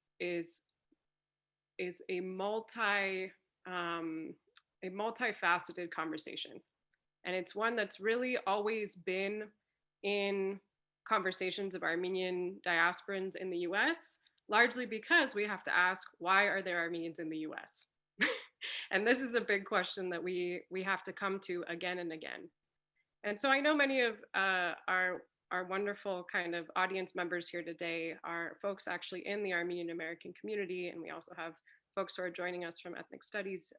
a multifaceted conversation. And it's one that's really always been in conversations of Armenian diasporans in the US, largely because we have to ask, why are there Armenians in the US? And this is a big question that we have to come to again and again. And so I know many of our wonderful kind of audience members here today are folks actually in the Armenian-American community, and we also have folks who are joining us from ethnic studies,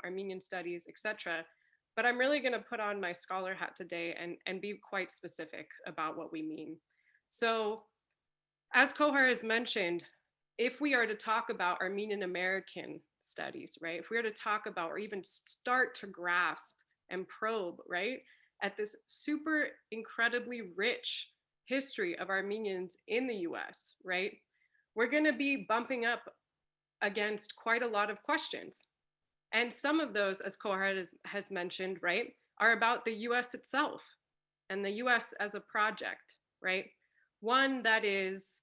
Armenian studies, etc. But I'm really going to put on my scholar hat today and be quite specific about what we mean. So as Kohar has mentioned, if we are to talk about Armenian-American studies, right, if we are to talk about or even start to grasp and probe, right, at this super incredibly rich history of Armenians in the US, right, we're going to be bumping up against quite a lot of questions. And some of those, as Kohar has mentioned, right, are about the US itself and the US as a project, right? One that is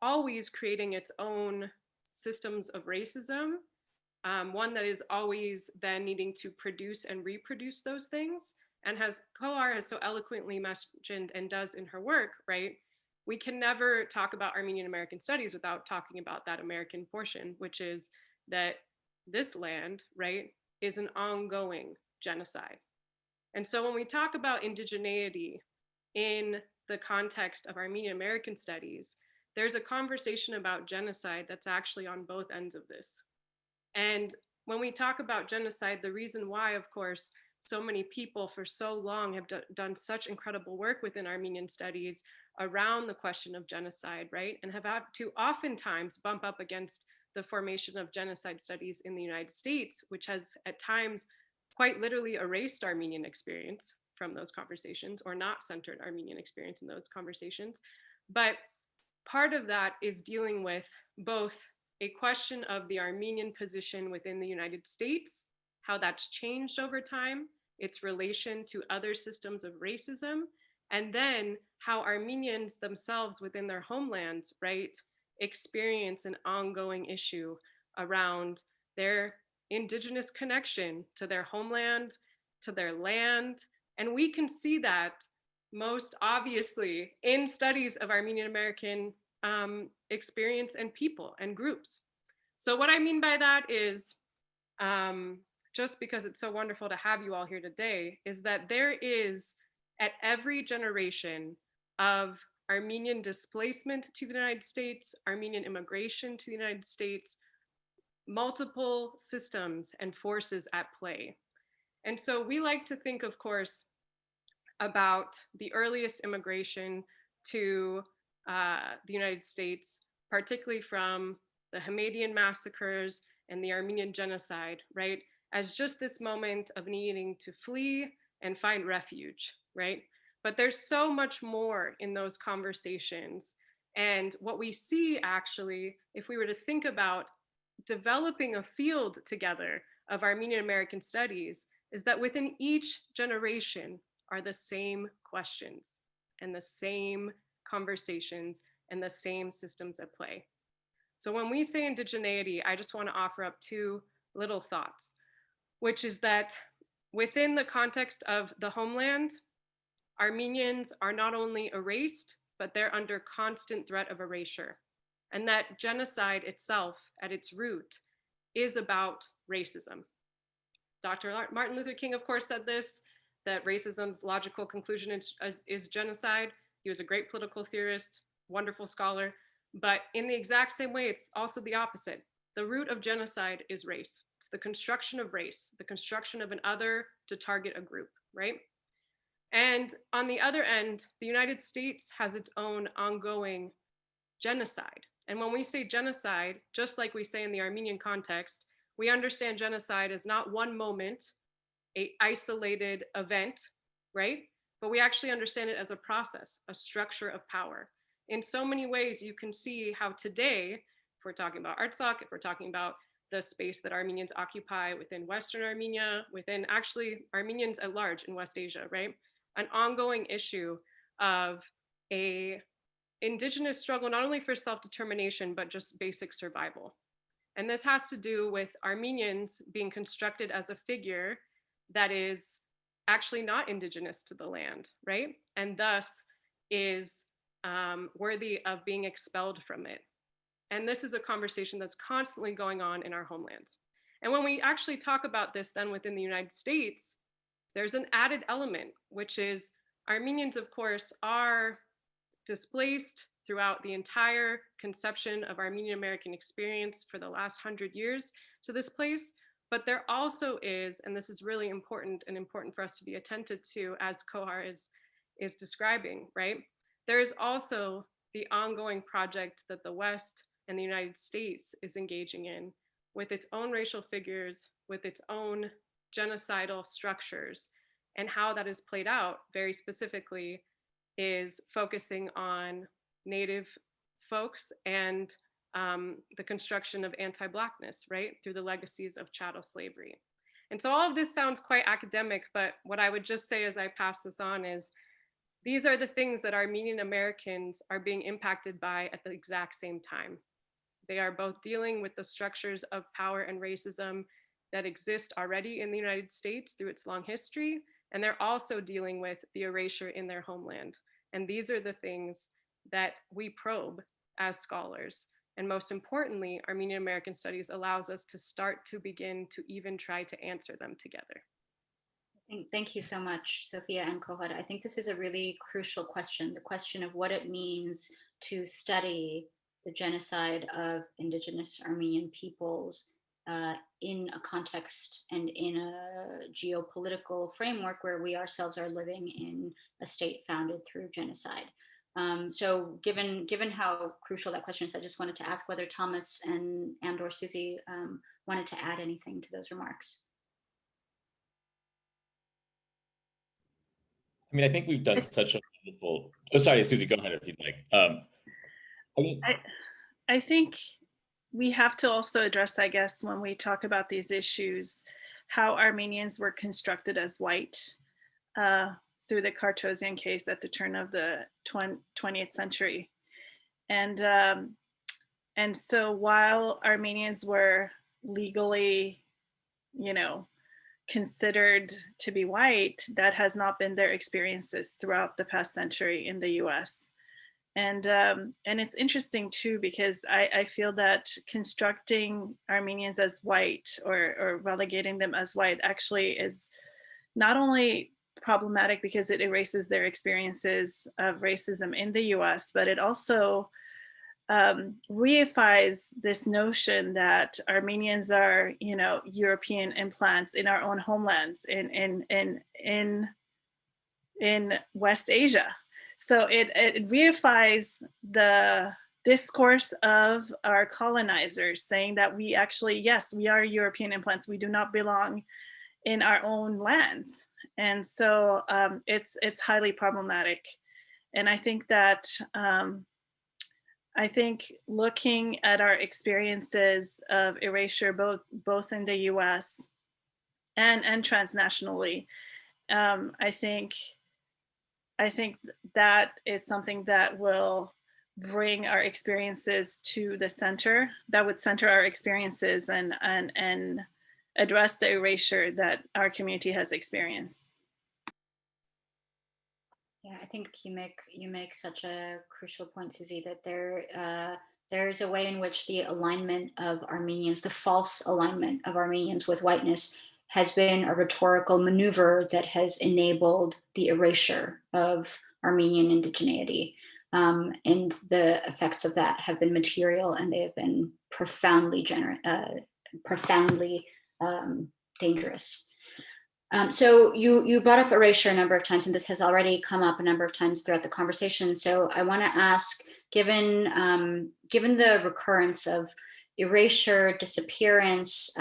always creating its own systems of racism, one that is always then needing to produce and reproduce those things. And as Kohar has so eloquently mentioned and does in her work, right, we can never talk about Armenian-American studies without talking about that American portion, which is that this land, right, is an ongoing genocide. And so when we talk about indigeneity in the context of Armenian-American studies, there's a conversation about genocide that's actually on both ends of this. And when we talk about genocide, the reason why, of course, so many people for so long have done such incredible work within Armenian studies around the question of genocide, right? And have had to oftentimes bump up against the formation of genocide studies in the United States, which has at times quite literally erased Armenian experience from those conversations or not centered Armenian experience in those conversations. But part of that is dealing with both a question of the Armenian position within the United States, how that's changed over time, its relation to other systems of racism, and then how Armenians themselves within their homelands, right, experience an ongoing issue around their indigenous connection to their homeland, to their land. And we can see that most obviously in studies of Armenian-American experience and people and groups. So what I mean by that is, just because it's so wonderful to have you all here today, is that there is at every generation of Armenian displacement to the United States, Armenian immigration to the United States, multiple systems and forces at play. And so we like to think, of course, about the earliest immigration to the United States, particularly from the Hamadian massacres and the Armenian genocide, right, as just this moment of needing to flee and find refuge, right? But there's so much more in those conversations. And what we see actually, if we were to think about developing a field together of Armenian-American studies, is that within each generation are the same questions and the same conversations and the same systems at play. So when we say indigeneity, I just want to offer up two little thoughts, which is that within the context of the homeland, Armenians are not only erased, but they're under constant threat of erasure. And that genocide itself, at its root, is about racism. Dr. Martin Luther King, of course, said this, that racism's logical conclusion is genocide. He was a great political theorist, wonderful scholar. But in the exact same way, it's also the opposite. The root of genocide is race. It's the construction of race, the construction of an other to target a group, right? And on the other end, the United States has its own ongoing genocide. And when we say genocide, just like we say in the Armenian context, we understand genocide as not one moment, an isolated event, right? But we actually understand it as a process, a structure of power. In so many ways, you can see how today, if we're talking about Artsakh, if we're talking about the space that Armenians occupy within Western Armenia, within actually Armenians at large in West Asia, right? an ongoing issue of a indigenous struggle, not only for self-determination, but just basic survival. And this has to do with Armenians being constructed as a figure that is actually not indigenous to the land, right? And thus is worthy of being expelled from it. And this is a conversation that's constantly going on in our homelands. And when we actually talk about this then within the United States, there's an added element, which is Armenians, of course, are displaced throughout the entire conception of Armenian-American experience for the last 100 years to this place. But there also is, and this is really important and important for us to be attentive to as Kohar is describing, right? There is also the ongoing project that the West and the United States is engaging in with its own racial figures, with its own genocidal structures, and how that is played out very specifically is focusing on Native folks and the construction of anti-Blackness, right, through the legacies of chattel slavery. And so all of this sounds quite academic, but what I would just say as I pass this on is these are the things that Armenian Americans are being impacted by at the exact same time. They are both dealing with the structures of power and racism that exist already in the United States through its long history, and they're also dealing with the erasure in their homeland. And these are the things that we probe as scholars. And most importantly, Armenian American Studies allows us to start to begin to even try to answer them together. Thank you so much, Sophia and Kohar. I think this is a really crucial question, the question of what it means to study the genocide of Indigenous Armenian peoples in a context and in a geopolitical framework where we ourselves are living in a state founded through genocide. So given how crucial that question is, I just wanted to ask whether Thomas and or Susie wanted to add anything to those remarks. I mean, I think we've done such a wonderful, oh, sorry, Susie, go ahead if you'd like. I think we have to also address, I guess, when we talk about these issues, how Armenians were constructed as white through the Cartosian case at the turn of the 20th century. And so while Armenians were legally, considered to be white, that has not been their experiences throughout the past century in the US. And it's interesting too, because I feel that constructing Armenians as white or relegating them as white actually is not only problematic because it erases their experiences of racism in the US, but it also reifies this notion that Armenians are, European implants in our own homelands in West Asia. So it reifies the discourse of our colonizers, saying that we actually, yes, we are European implants. We do not belong in our own lands, and so it's highly problematic. And I think that. I think looking at our experiences of erasure, both in the US and transnationally, I think that is something that will bring our experiences to the center, that would center our experiences and address the erasure that our community has experienced. Yeah, I think you make such a crucial point, Susie, that there's a way in which the alignment of Armenians, the false alignment of Armenians with whiteness, has been a rhetorical maneuver that has enabled the erasure of Armenian indigeneity. And the effects of that have been material, and they have been profoundly dangerous. So you brought up erasure a number of times, and this has already come up a number of times throughout the conversation. So I want to ask, given the recurrence of erasure, disappearance,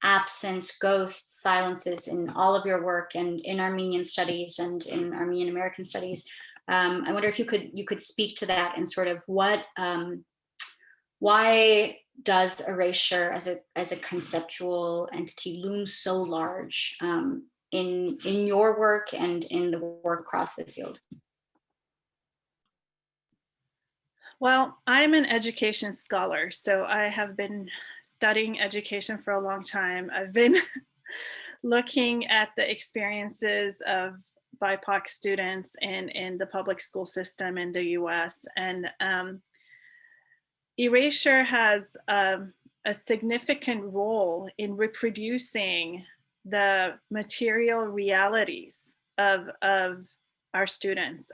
absence, ghosts, silences in all of your work and in Armenian studies and in Armenian-American studies, I wonder if you could speak to that and sort of why does erasure as a conceptual entity loom so large in your work and in the work across this field? Well, I'm an education scholar, so I have been studying education for a long time. I've been looking at the experiences of BIPOC students in the public school system in the US. And erasure has a significant role in reproducing the material realities of our students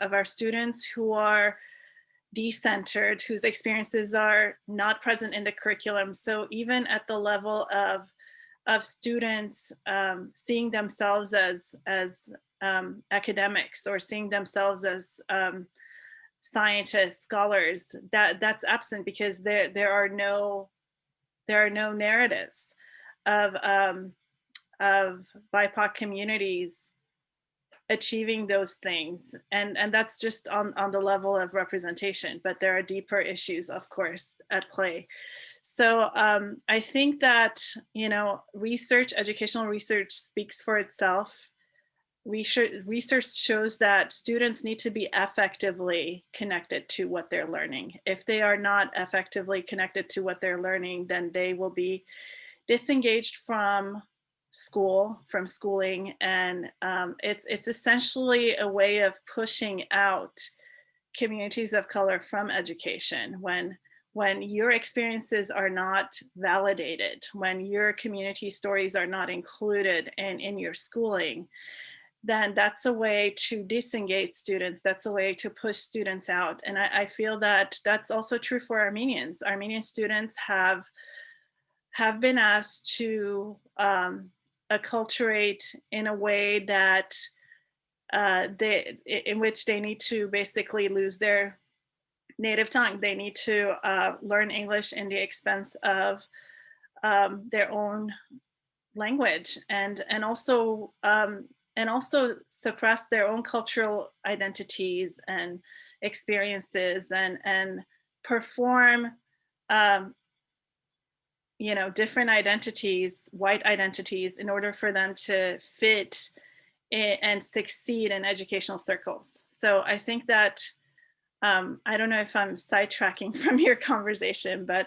who are decentered, whose experiences are not present in the curriculum. So even at the level of students seeing themselves as academics, or seeing themselves as scientists, scholars, that's absent, because there are no narratives of BIPOC communities achieving those things, and that's just on the level of representation, but there are deeper issues, of course, at play. So I think that, you know, educational research speaks for itself. Research shows that students need to be effectively connected to what they're learning. If they are not effectively connected to what they're learning, then they will be disengaged from school, from schooling, and it's essentially a way of pushing out communities of color from education. When your experiences are not validated, when your community stories are not included in your schooling, then that's a way to disengage students. That's a way to push students out. And I feel that that's also true for Armenians. Armenian students have been asked to acculturate in a way that in which they need to basically lose their native tongue. They need to learn English in the expense of their own language, and also suppress their own cultural identities and experiences, and perform you know, different identities, white identities, in order for them to fit and succeed in educational circles. So I think that, I don't know if I'm sidetracking from your conversation, but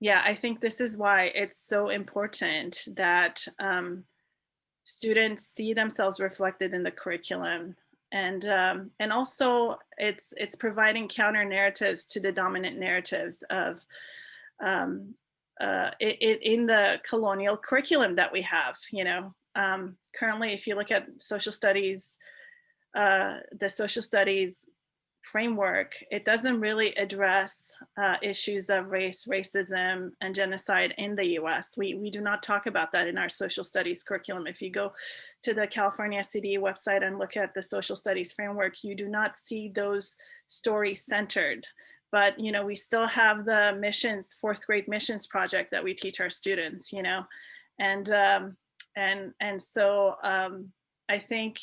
yeah, I think this is why it's so important that students see themselves reflected in the curriculum. And also it's providing counter narratives to the dominant narratives of in the colonial curriculum that we have. You know, currently, if you look at social studies, the social studies framework, it doesn't really address issues of race, racism, and genocide in the US. We do not talk about that in our social studies curriculum. If you go to the California CDE website and look at the social studies framework, you do not see those stories centered. But, you know, we still have the missions, fourth grade missions project that we teach our students, you know, and so I think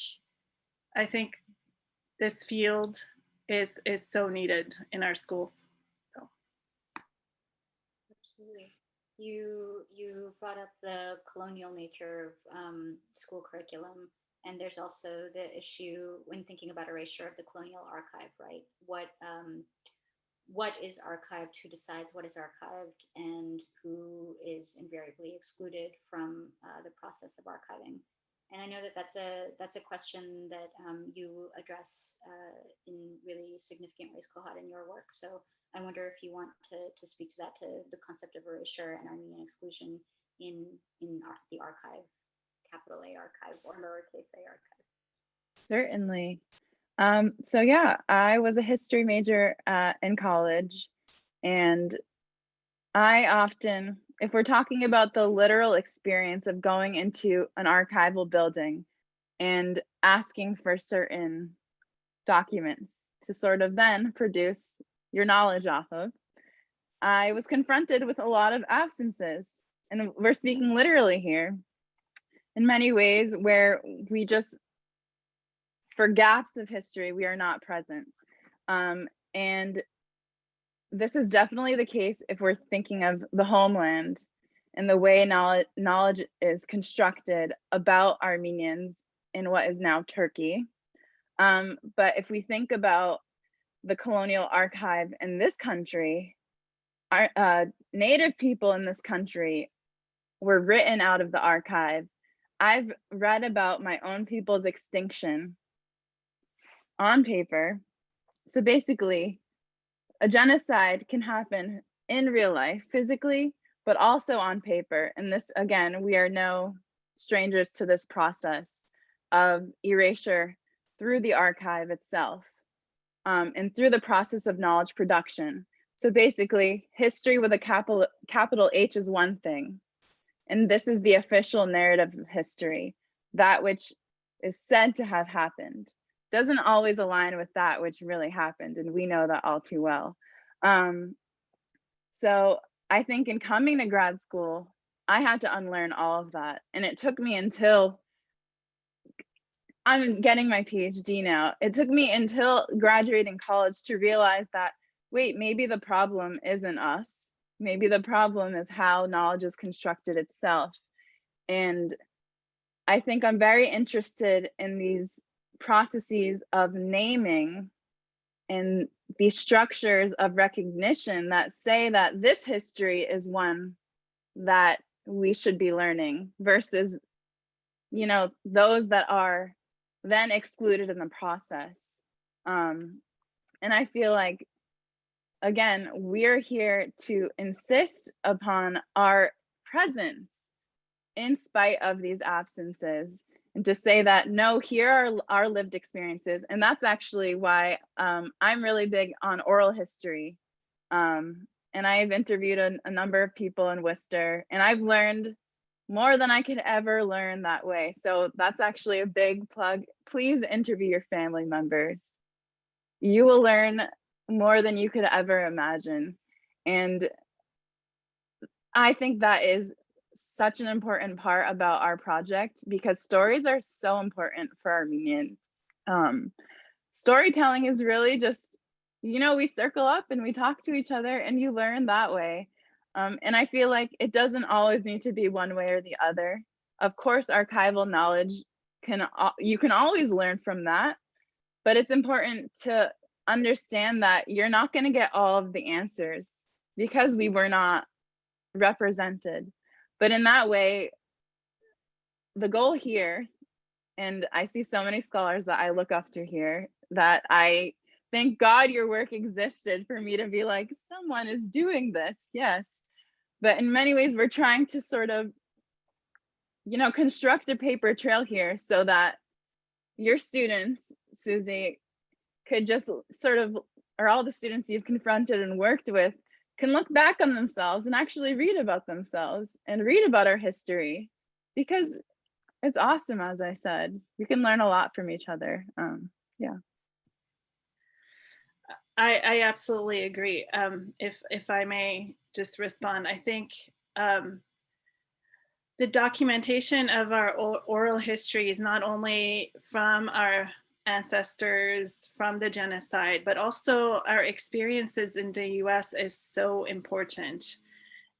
this field is so needed in our schools. So. Absolutely. You brought up the colonial nature of school curriculum, and there's also the issue when thinking about erasure of the colonial archive, right? What is archived, who decides what is archived, and who is invariably excluded from the process of archiving. And I know that that's a question that you address in really significant ways, Kohad, in your work. So I wonder if you want to speak to that, to the concept of erasure and Armenian exclusion in the archive, capital A archive or lowercase a archive. Certainly. So yeah, I was a history major in college, and I often, if we're talking about the literal experience of going into an archival building and asking for certain documents to sort of then produce your knowledge off of, I was confronted with a lot of absences. And we're speaking literally here in many ways, where we just, for gaps of history, we are not present. And this is definitely the case if we're thinking of the homeland and the way knowledge is constructed about Armenians in what is now Turkey. But if we think about the colonial archive in this country, our Native people in this country were written out of the archive. I've read about my own people's extinction on paper. So basically, a genocide can happen in real life, physically, but also on paper. And this, again, we are no strangers to this process of erasure through the archive itself, and through the process of knowledge production. So basically, history with a capital H is one thing, and this is the official narrative of history, that which is said to have happened. Doesn't always align with that which really happened, and we know that all too well. So I think in coming to grad school, I had to unlearn all of that, and it took me until I'm getting my PhD now. It took me until graduating college to realize that, wait, maybe the problem isn't us. Maybe the problem is how knowledge is constructed itself. And I think I'm very interested in these processes of naming and these structures of recognition that say that this history is one that we should be learning versus, you know, those that are then excluded in the process. And I feel like, again, we're here to insist upon our presence in spite of these absences, and to say that, no, here are our lived experiences. And that's actually why I'm really big on oral history. And I've interviewed a number of people in Worcester, and I've learned more than I could ever learn that way. So that's actually a big plug. Please interview your family members. You will learn more than you could ever imagine. And I think that is such an important part about our project, because stories are so important for Armenians. Storytelling is really just, you know, we circle up and we talk to each other and you learn that way. And I feel like it doesn't always need to be one way or the other. Of course, archival knowledge you can always learn from that, but it's important to understand that you're not going to get all of the answers because we were not represented. But in that way, the goal here, and I see so many scholars that I look up to here, that I thank God your work existed for me to be like, someone is doing this, yes. But in many ways, we're trying to sort of, you know, construct a paper trail here so that your students, Susie, could just sort of, or all the students you've confronted and worked with, can look back on themselves and actually read about themselves and read about our history, because it's awesome. As I said, we can learn a lot from each other. Yeah. I absolutely agree. If I may just respond, I think the documentation of our oral history is not only from our ancestors, from the genocide, but also our experiences in the US is so important.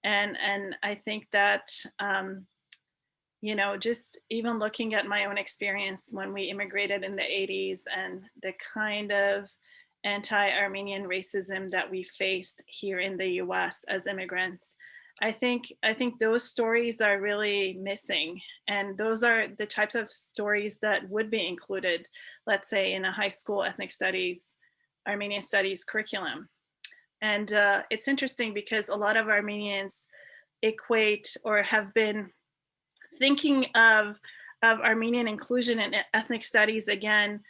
And I think that, you know, just even looking at my own experience when we immigrated in the 80s and the kind of anti-Armenian racism that we faced here in the US as immigrants, I think those stories are really missing. And those are the types of stories that would be included, let's say, in a high school ethnic studies, Armenian studies curriculum. And it's interesting because a lot of Armenians equate or have been thinking of Armenian inclusion in ethnic studies again,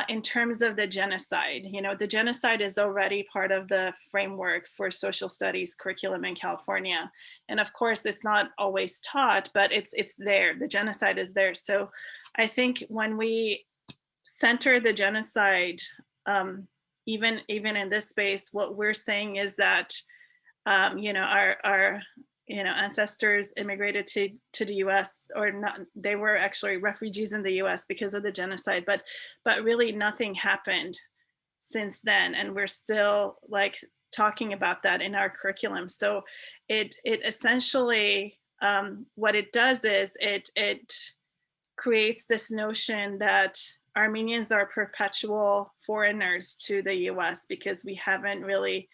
in terms of the genocide. You know, the genocide is already part of the framework for social studies curriculum in California. And of course, it's not always taught, but it's there. The genocide is there. So I think when we center the genocide, even in this space, what we're saying is that, you know, our ancestors immigrated to the US, or not, they were actually refugees in the US because of the genocide, but really nothing happened since then. And we're still like talking about that in our curriculum. So it essentially, what it does is it creates this notion that Armenians are perpetual foreigners to the US because we haven't really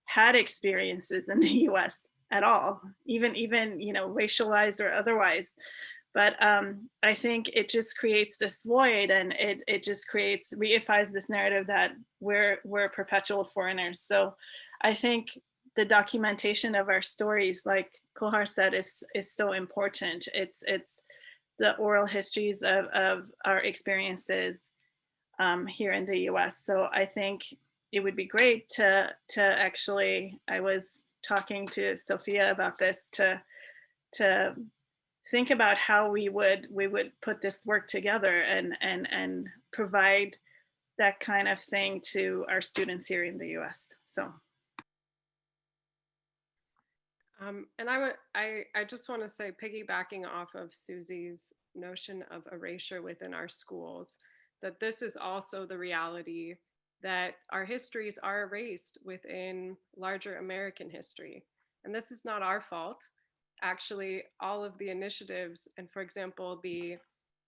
had experiences in the US at all, even racialized or otherwise. But I think it just creates this void, and it just reifies this narrative that we're perpetual foreigners. So I think the documentation of our stories, like Kohar said, is so important. It's the oral histories of our experiences here in the US. So I think it would be great to actually, I was talking to Sophia about this, to think about how we would put this work together and provide that kind of thing to our students here in the US. So. And I just want to say, piggybacking off of Susie's notion of erasure within our schools, that this is also the reality that our histories are erased within larger American history. And this is not our fault. Actually, all of the initiatives, and for example, the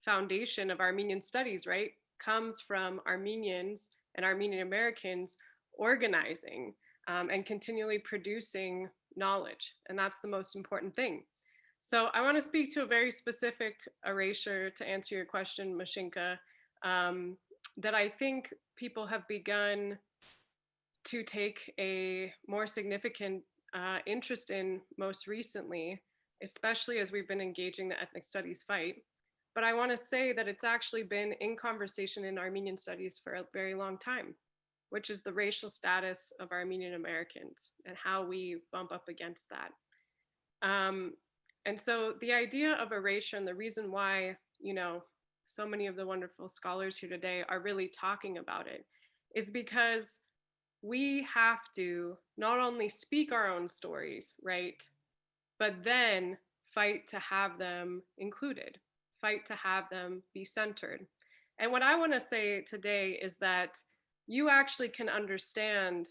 foundation of Armenian studies, right, comes from Armenians and Armenian-Americans organizing and continually producing knowledge. And that's the most important thing. So I want to speak to a very specific erasure to answer your question, Mashinka, that I think people have begun to take a more significant interest in most recently, especially as we've been engaging the ethnic studies fight. But I want to say that it's actually been in conversation in Armenian studies for a very long time, which is the racial status of Armenian Americans and how we bump up against that. And so the idea of erasure, and the reason why, so many of the wonderful scholars here today are really talking about it, is because we have to not only speak our own stories, right, but then fight to have them included, fight to have them be centered. And what I want to say today is that you actually can understand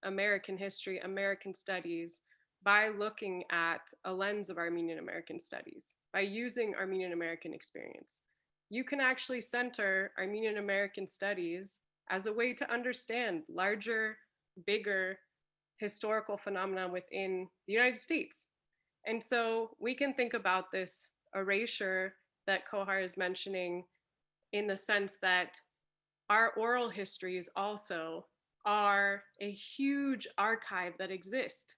American history, American studies, by looking at a lens of Armenian-American studies, by using Armenian-American experience. You can actually center Armenian-American studies as a way to understand larger, bigger historical phenomena within the United States. And so we can think about this erasure that Kohar is mentioning in the sense that our oral histories also are a huge archive that exists.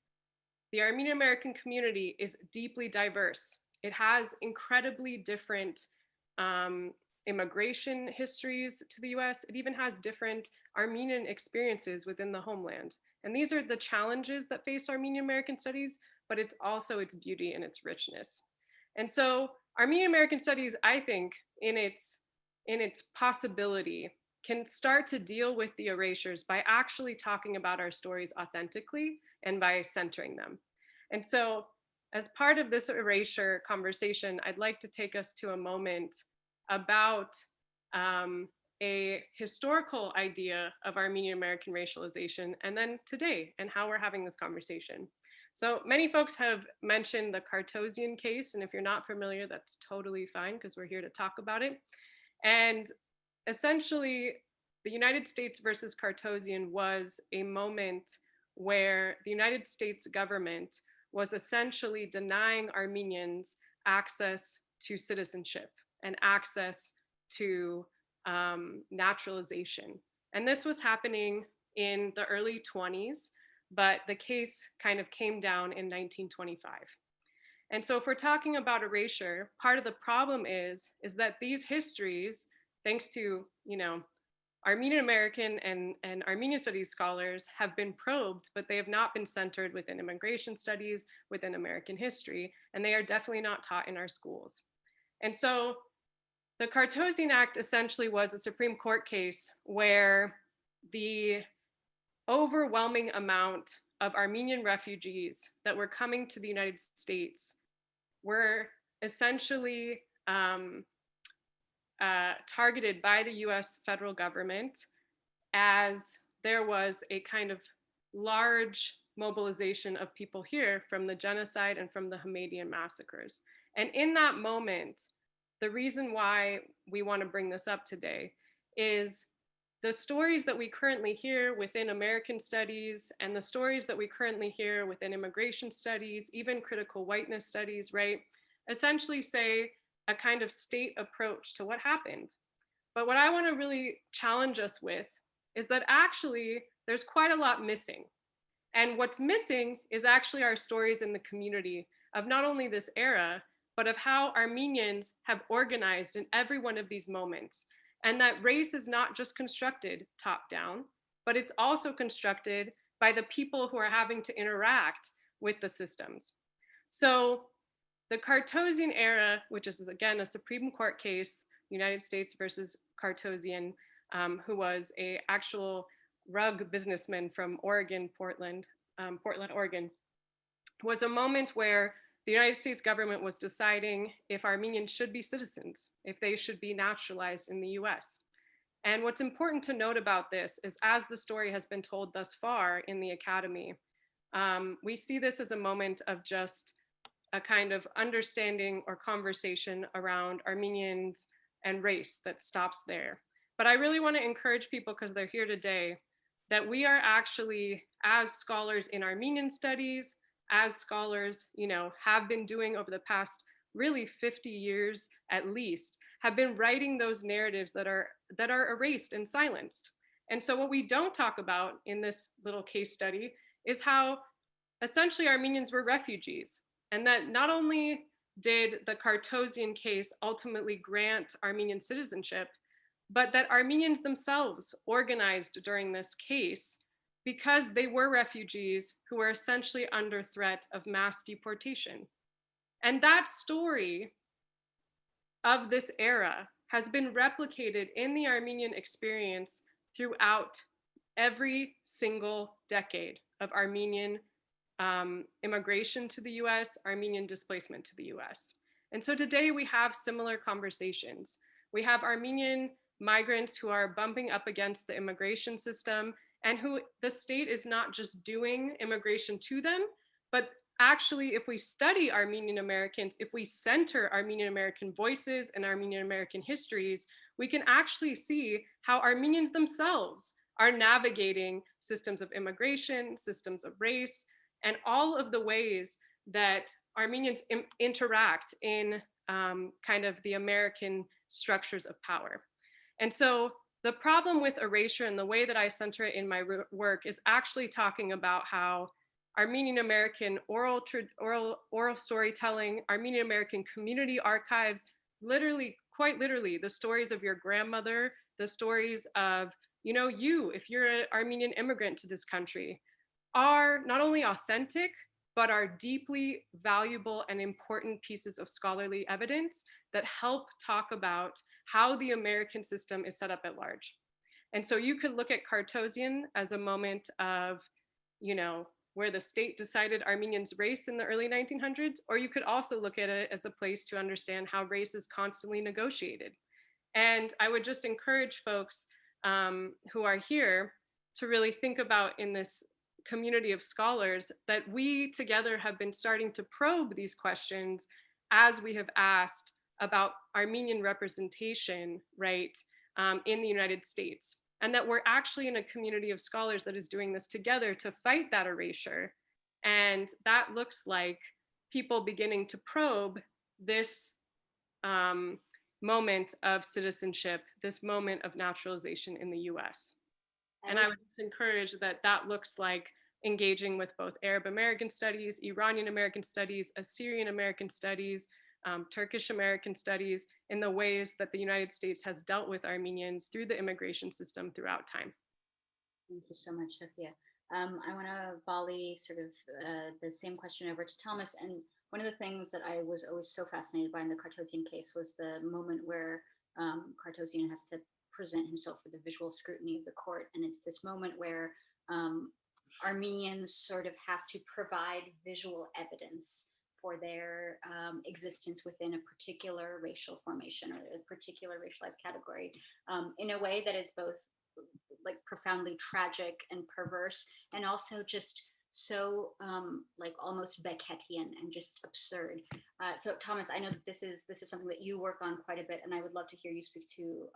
The Armenian-American community is deeply diverse. It has incredibly different immigration histories to the US. It even has different Armenian experiences within the homeland. And these are the challenges that face Armenian-American studies, but it's also its beauty and its richness. And so Armenian-American studies, I think, in its possibility, can start to deal with the erasures by actually talking about our stories authentically and by centering them. And so as part of this erasure conversation, I'd like to take us to a moment about a historical idea of Armenian-American racialization, and then today and how we're having this conversation. So many folks have mentioned the Cartosian case, and if you're not familiar, that's totally fine because we're here to talk about it. And essentially, the United States versus Cartosian was a moment where the United States government was essentially denying Armenians access to citizenship and access to naturalization. And this was happening in the early 20s, but the case kind of came down in 1925. And so if we're talking about erasure, part of the problem is that these histories, thanks to, Armenian-American and Armenian studies scholars, have been probed, but they have not been centered within immigration studies, within American history, and they are definitely not taught in our schools. And so the Cartosian Act essentially was a Supreme Court case where the overwhelming amount of Armenian refugees that were coming to the United States were essentially targeted by the US federal government, as there was a kind of large mobilization of people here from the genocide and from the Hamadian massacres. And in that moment, the reason why we want to bring this up today is the stories that we currently hear within American studies and the stories that we currently hear within immigration studies, even critical whiteness studies, right, essentially say a kind of state approach to what happened. But what I want to really challenge us with is that actually there's quite a lot missing. And what's missing is actually our stories in the community of not only this era, but of how Armenians have organized in every one of these moments. And that race is not just constructed top down, but it's also constructed by the people who are having to interact with the systems. So the Cartosian era, which is again a Supreme Court case, United States versus Cartosian, who was a actual rug businessman from Oregon, Portland, Oregon, was a moment where the United States government was deciding if Armenians should be citizens, if they should be naturalized in the US. And what's important to note about this is, as the story has been told thus far in the academy, we see this as a moment of just a kind of understanding or conversation around Armenians and race that stops there. But I really want to encourage people, because they're here today, that we are actually, as scholars in Armenian studies, as scholars, have been doing over the past really 50 years at least, have been writing those narratives that are erased and silenced. And so what we don't talk about in this little case study is how essentially Armenians were refugees, and that not only did the Cartosian case ultimately grant Armenian citizenship, but that Armenians themselves organized during this case because they were refugees who were essentially under threat of mass deportation. And that story of this era has been replicated in the Armenian experience throughout every single decade of Armenian immigration to the US, Armenian displacement to the US. And so today we have similar conversations. We have Armenian migrants who are bumping up against the immigration system, and who the state is not just doing immigration to them, but actually, if we study Armenian Americans, if we center Armenian American voices and Armenian American histories, we can actually see how Armenians themselves are navigating systems of immigration, systems of race, and all of the ways that Armenians interact in kind of the American structures of power. And so the problem with erasure and the way that I center it in my work is actually talking about how Armenian-American oral storytelling, Armenian-American community archives, quite literally, the stories of your grandmother, the stories of, you, if you're an Armenian immigrant to this country, are not only authentic, but are deeply valuable and important pieces of scholarly evidence that help talk about how the American system is set up at large. And so you could look at Cartosian as a moment of, where the state decided Armenians' race in the early 1900s, or you could also look at it as a place to understand how race is constantly negotiated. And I would just encourage folks who are here to really think about, in this community of scholars, that we together have been starting to probe these questions as we have asked about Armenian representation, right, in the United States. And that we're actually in a community of scholars that is doing this together to fight that erasure. And that looks like people beginning to probe this moment of citizenship, this moment of naturalization in the US. And I would encourage that looks like engaging with both Arab American studies, Iranian American studies, Assyrian American studies, Turkish American studies, in the ways that the United States has dealt with Armenians through the immigration system throughout time. Thank you so much, Sophia. I want to volley sort of the same question over to Thomas. And one of the things that I was always so fascinated by in the Cartosian case was the moment where Cartosian has to present himself for the visual scrutiny of the court. And it's this moment where Armenians sort of have to provide visual evidence for their existence within a particular racial formation or a particular racialized category in a way that is both like profoundly tragic and perverse, and also just so like almost Beckettian and just absurd. So Thomas, I know that this is something that you work on quite a bit, and I would love to hear you speak to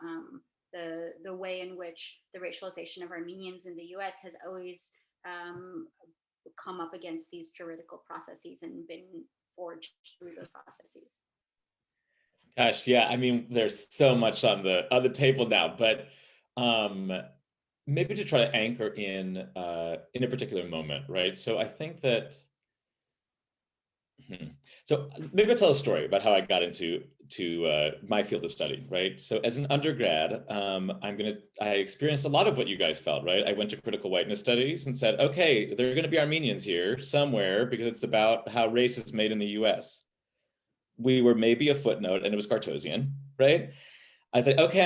the way in which the racialization of Armenians in the U.S. has always come up against these juridical processes and been forged through those processes. Gosh, yeah. I mean, there's so much on the table now, but maybe to try to anchor in a particular moment, right? So I think that. So maybe I'll tell a story about how I got into my field of study, right? So as an undergrad, I experienced a lot of what you guys felt, right? I went to critical whiteness studies and said, okay, there are going to be Armenians here somewhere because it's about how race is made in the US. We were maybe a footnote, and it was Cartosian, right? I said, okay,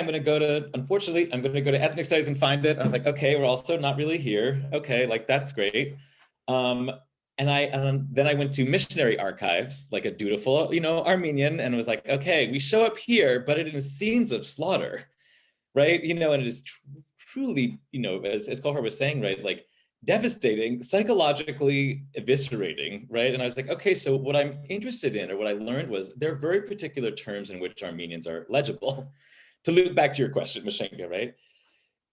unfortunately, I'm going to go to ethnic studies and find it. I was like, okay, we're also not really here. Okay, like that's great. And then I went to missionary archives, like a dutiful, Armenian, and was like, okay, we show up here, but it is scenes of slaughter, right? And it is truly, as Kohar was saying, right, like devastating, psychologically eviscerating, right? And I was like, okay, so what I'm interested in, or what I learned was there are very particular terms in which Armenians are legible. To loop back to your question, Mashenka, right?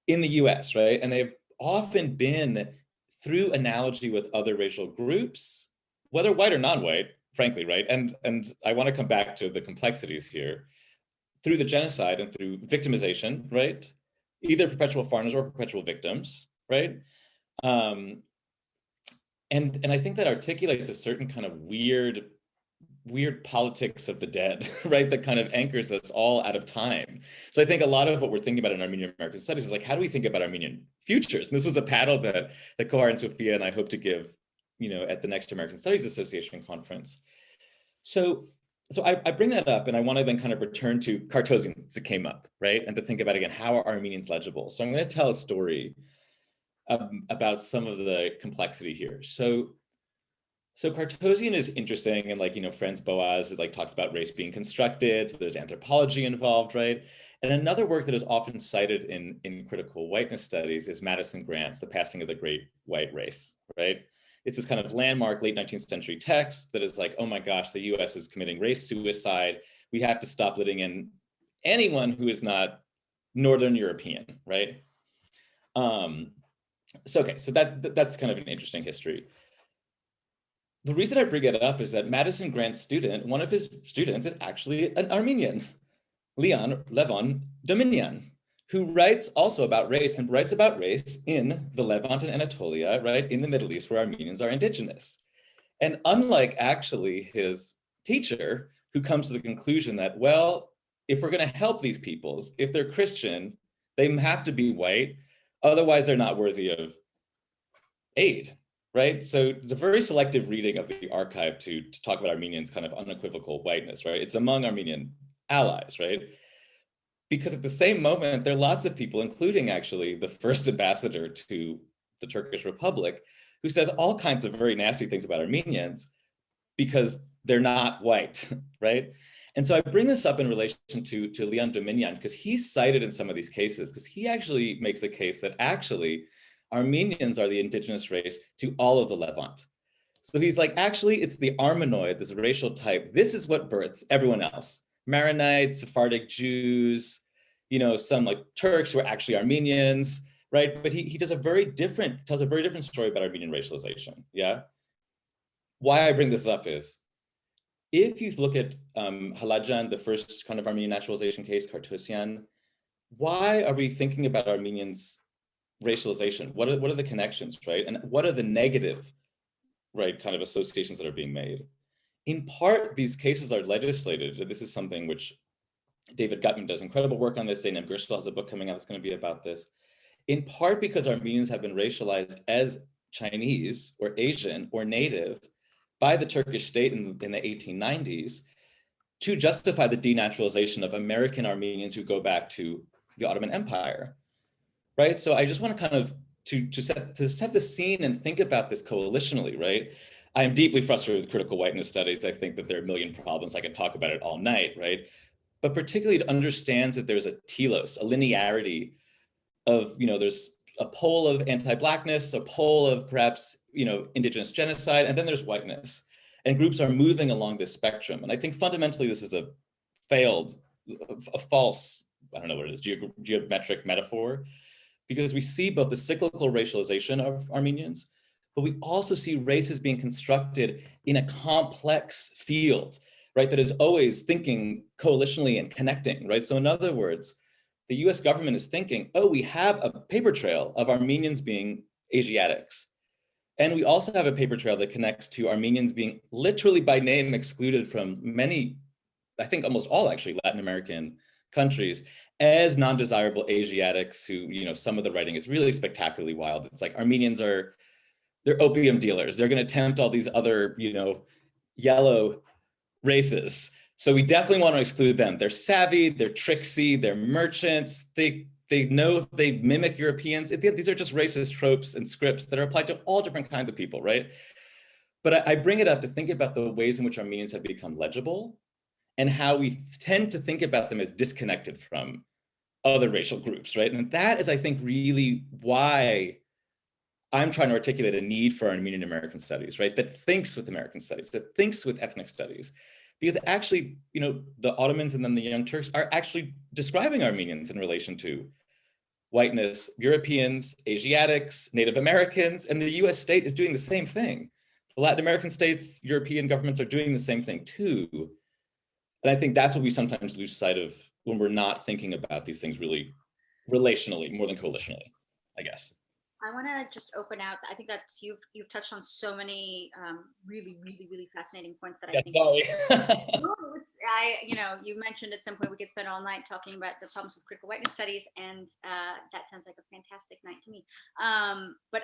In the US, right? And they've often been through analogy with other racial groups, whether white or non-white, frankly, right? And I want to come back to the complexities here, through the genocide and through victimization, right? Either perpetual foreigners or perpetual victims, right? And I think that articulates a certain kind of weird politics of the dead, right? That kind of anchors us all out of time. So I think a lot of what we're thinking about in Armenian-American studies is like, how do we think about Armenian futures? And this was a panel that Kohar and Sophia and I hope to give, at the next American Studies Association conference. So I bring that up, and I want to then kind of return to Cartosian since it came up, right? And to think about, again, how are Armenians legible? So I'm going to tell a story about some of the complexity here. So Cartosian is interesting, and Franz Boas talks about race being constructed. So there's anthropology involved, right? And another work that is often cited in critical whiteness studies is Madison Grant's The Passing of the Great White Race, right? It's this kind of landmark late 19th century text that is like, oh my gosh, the US is committing race suicide. We have to stop letting in anyone who is not Northern European, right? So that's kind of an interesting history. The reason I bring it up is that Madison Grant's student, one of his students, is actually an Armenian, Levon Dominian, who writes also about race, and writes about race in the Levant and Anatolia, right, in the Middle East, where Armenians are indigenous. And unlike actually his teacher, who comes to the conclusion that, well, if we're going to help these peoples, if they're Christian, they have to be white, otherwise they're not worthy of aid. Right, so it's a very selective reading of the archive to talk about Armenians' kind of unequivocal whiteness, right? It's among Armenian allies, right? Because at the same moment, there are lots of people, including actually the first ambassador to the Turkish Republic, who says all kinds of very nasty things about Armenians because they're not white, right? And so I bring this up in relation to Leon Dominian, because he's cited in some of these cases, because he actually makes a case that actually Armenians are the indigenous race to all of the Levant. So he's like, actually, it's the Armenoid, this racial type. This is what births everyone else. Maronites, Sephardic Jews, some like Turks who are actually Armenians, right? But he tells a very different story about Armenian racialization, yeah? Why I bring this up is, if you look at Halajan, the first kind of Armenian naturalization case, Cartosian, why are we thinking about Armenians' racialization? What are the connections, right? And what are the negative, right, kind of associations that are being made? In part, these cases are legislated. This is something which David Gutman does incredible work on this. Zeynep Gerstel has a book coming out that's going to be about this. In part because Armenians have been racialized as Chinese or Asian or native by the Turkish state in the 1890s to justify the denaturalization of American Armenians who go back to the Ottoman Empire. Right, so I just want to kind of to set the scene and think about this coalitionally, right? I am deeply frustrated with critical whiteness studies. I think that there are a million problems. I could talk about it all night, right? But particularly it understands that there's a telos, a linearity of, there's a pole of anti-Blackness, a pole of perhaps, indigenous genocide, and then there's whiteness. And groups are moving along this spectrum. And I think fundamentally this is a false, I don't know what it is, geometric metaphor, because we see both the cyclical racialization of Armenians, but we also see races being constructed in a complex field, right, that is always thinking coalitionally and connecting, right? So in other words, the US government is thinking, oh, we have a paper trail of Armenians being Asiatics. And we also have a paper trail that connects to Armenians being literally by name excluded from many, I think almost all actually Latin American countries as non-desirable Asiatics who, some of the writing is really spectacularly wild. It's like Armenians they're opium dealers. They're going to tempt all these other, yellow races. So we definitely want to exclude them. They're savvy, they're tricksy, they're merchants. They know they mimic Europeans. These are just racist tropes and scripts that are applied to all different kinds of people, right? But I bring it up to think about the ways in which Armenians have become legible and how we tend to think about them as disconnected from other racial groups, right? And that is, I think, really why I'm trying to articulate a need for Armenian-American studies, right? That thinks with American studies, that thinks with ethnic studies. Because actually, the Ottomans and then the Young Turks are actually describing Armenians in relation to whiteness, Europeans, Asiatics, Native Americans, and the US state is doing the same thing. The Latin American states, European governments are doing the same thing too. And I think that's what we sometimes lose sight of when we're not thinking about these things really relationally, more than coalitionally, I guess. I want to just open out. I think that you've touched on so many really, really, really fascinating points that I think. Sorry. You mentioned at some point we could spend all night talking about the problems with critical whiteness studies, and that sounds like a fantastic night to me. But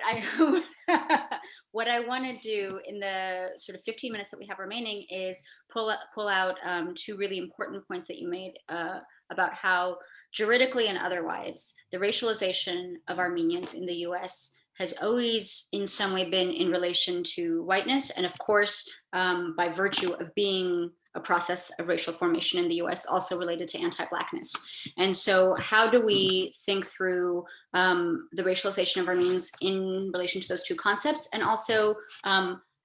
what I want to do in the sort of 15 minutes that we have remaining is pull out two really important points that you made about how juridically and otherwise, the racialization of Armenians in the US has always in some way been in relation to whiteness. And of course, by virtue of being a process of racial formation in the US, also related to anti-Blackness. And so how do we think through the racialization of Armenians in relation to those two concepts? And also,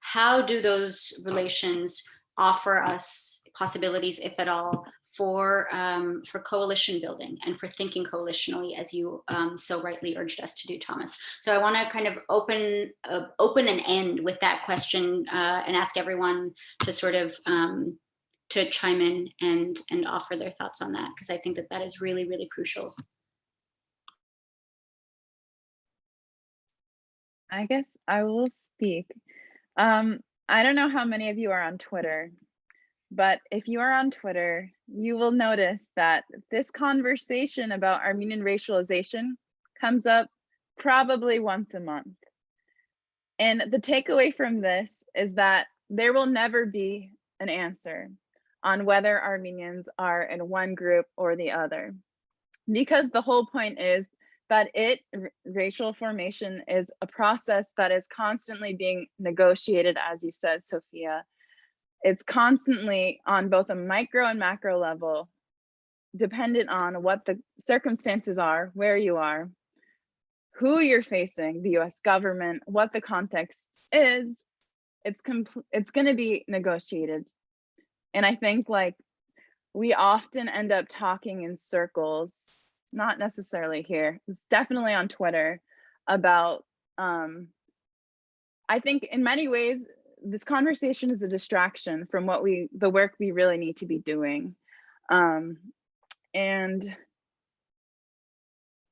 how do those relations offer us possibilities, if at all, for coalition building and for thinking coalitionally, as you so rightly urged us to do, Thomas. So I want to kind of open and end with that question and ask everyone to sort of to chime in and offer their thoughts on that, because I think that is really, really crucial. I guess I will speak. I don't know how many of you are on Twitter, but if you are on Twitter, you will notice that this conversation about Armenian racialization comes up probably once a month. And the takeaway from this is that there will never be an answer on whether Armenians are in one group or the other. Because the whole point is that racial formation is a process that is constantly being negotiated, as you said, Sophia. It's constantly on both a micro and macro level, dependent on what the circumstances are, where you are, who you're facing, the US government, what the context is. It's going to be negotiated. And I think we often end up talking in circles, not necessarily here, it's definitely on Twitter, about, I think in many ways, this conversation is a distraction from the work we really need to be doing. And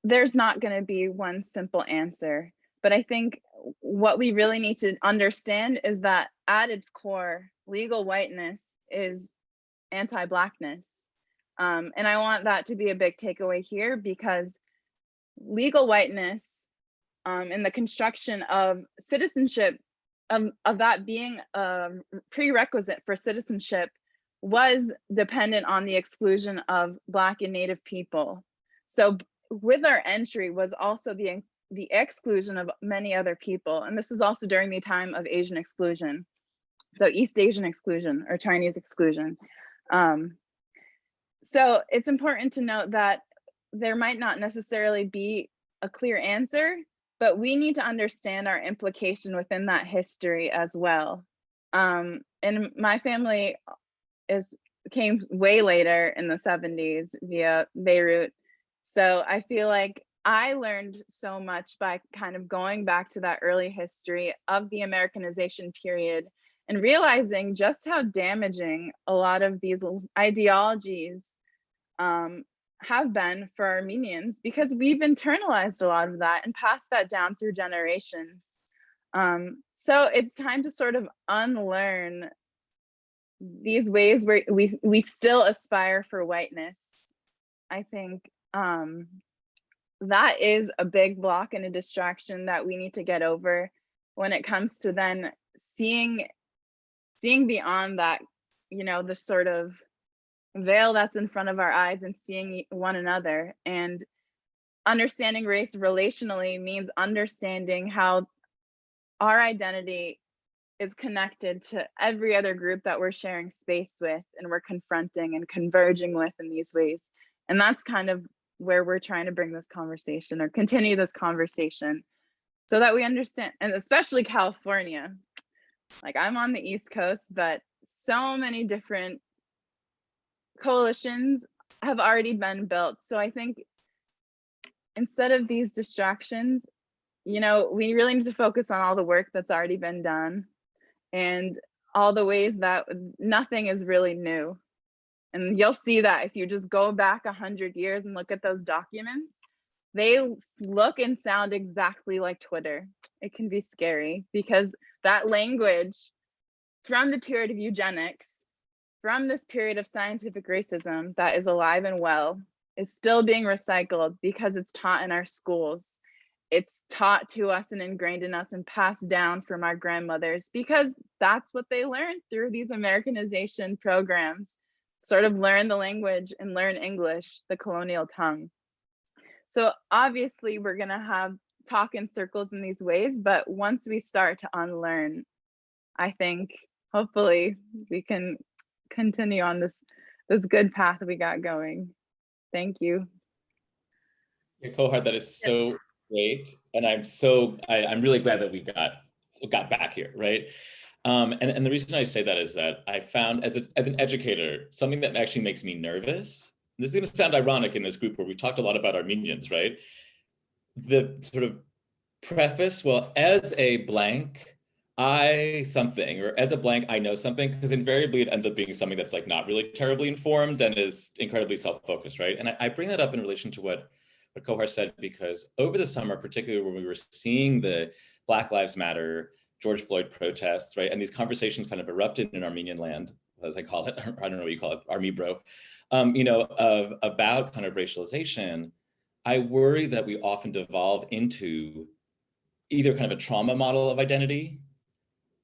there's not going to be one simple answer, but I think what we really need to understand is that at its core, legal whiteness is anti-Blackness. And I want that to be a big takeaway here, because legal whiteness in the construction of citizenship, of that being a prerequisite for citizenship, was dependent on the exclusion of Black and Native people. So with our entry was also the exclusion of many other people. And this is also during the time of Asian exclusion. So East Asian exclusion or Chinese exclusion. So it's important to note that there might not necessarily be a clear answer, but we need to understand our implication within that history as well. And my family came way later in the 70s via Beirut. So I feel like I learned so much by kind of going back to that early history of the Americanization period and realizing just how damaging a lot of these ideologies have been for Armenians, because we've internalized a lot of that and passed that down through generations. So it's time to sort of unlearn these ways where we still aspire for whiteness. I think that is a big block and a distraction that we need to get over when it comes to then seeing beyond that, you know, the sort of veil that's in front of our eyes and seeing one another. And understanding race relationally means understanding how our identity is connected to every other group that we're sharing space with and we're confronting and converging with in these ways. And that's kind of where we're trying to bring this conversation or continue this conversation so that we understand, and especially California. Like, I'm on the East Coast, but so many different coalitions have already been built. So I think instead of these distractions, you know, we really need to focus on all the work that's already been done and all the ways that nothing is really new. And you'll see that if you just go back 100 years and look at those documents, they look and sound exactly like Twitter. It can be scary because that language from the period of eugenics, from this period of scientific racism that is alive and well, is still being recycled because it's taught in our schools. It's taught to us and ingrained in us and passed down from our grandmothers because that's what they learned through these Americanization programs. Sort of learn the language and learn English, the colonial tongue. So obviously we're gonna have talk in circles in these ways, but once we start to unlearn, I think hopefully we can continue on this good path we got going. Thank you. Yeah, Kohar, that is so great, and I'm really glad that we got back here, right? And the reason I say that is that I found as an educator, something that actually makes me nervous. This is going to sound ironic in this group where we talked a lot about Armenians, right? The sort of preface, well, as a blank, I something, or as a blank, I know something, because invariably it ends up being something that's like not really terribly informed and is incredibly self-focused, right? And I bring that up in relation to what Kohar said, because over the summer, particularly when we were seeing the Black Lives Matter, George Floyd protests, right? And these conversations kind of erupted in Armenian land, as I call it, I don't know what you call it, Army bro, you know, about kind of racialization. I worry that we often devolve into either kind of a trauma model of identity,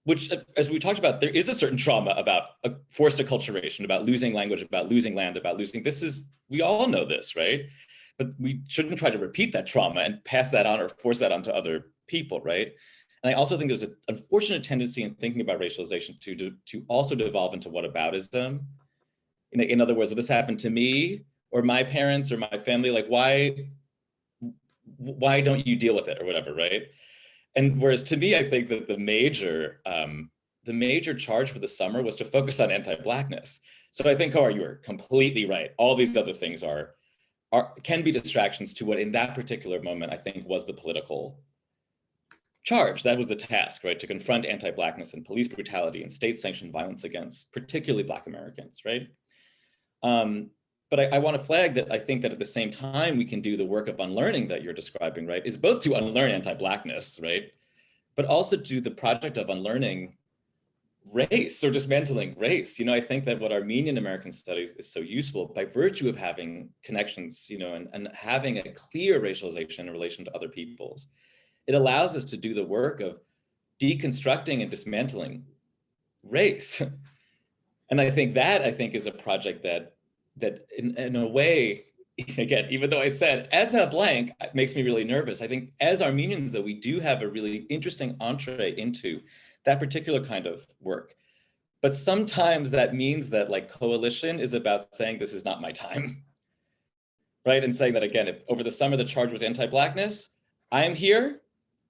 which, as we talked about, there is a certain trauma about a forced acculturation, about losing language, about losing land, about losing, we all know this, right? But we shouldn't try to repeat that trauma and pass that on or force that onto other people, right? And I also think there's an unfortunate tendency in thinking about racialization to also devolve into whataboutism. In other words, will this happen to me or my parents or my family? Like, why don't you deal with it or whatever, right? And whereas to me, I think that the major charge for the summer was to focus on anti-Blackness. So I think, Kohar, you are completely right. All these other things can be distractions to what in that particular moment, I think, was the political charge. That was the task, right? To confront anti-Blackness and police brutality and state-sanctioned violence against particularly Black Americans, right? But I want to flag that I think that at the same time, we can do the work of unlearning that you're describing, right? Is both to unlearn anti-Blackness, right? But also do the project of unlearning race or dismantling race. You know, I think that what Armenian-American studies is so useful by virtue of having connections, you know, and having a clear racialization in relation to other peoples. It allows us to do the work of deconstructing and dismantling race. And I think is a project that in a way, again, even though I said as a blank, it makes me really nervous. I think as Armenians, though, we do have a really interesting entree into that particular kind of work. But sometimes that means that like coalition is about saying, this is not my time. right? And saying that again, if over the summer the charge was anti-Blackness, I am here.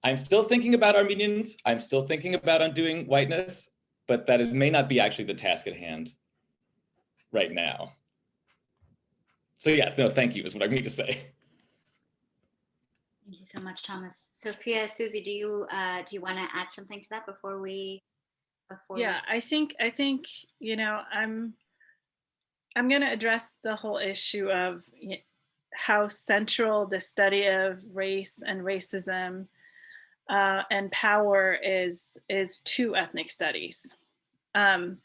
I'm still thinking about Armenians. I'm still thinking about undoing whiteness, but that it may not be actually the task at hand right now. So yeah, no, thank you is what I mean to say. Thank you so much, Thomas. Sophia, Susie, do you want to add something to that before we? Yeah, I think you know, I'm going to address the whole issue of how central the study of race and racism and power is to ethnic studies. And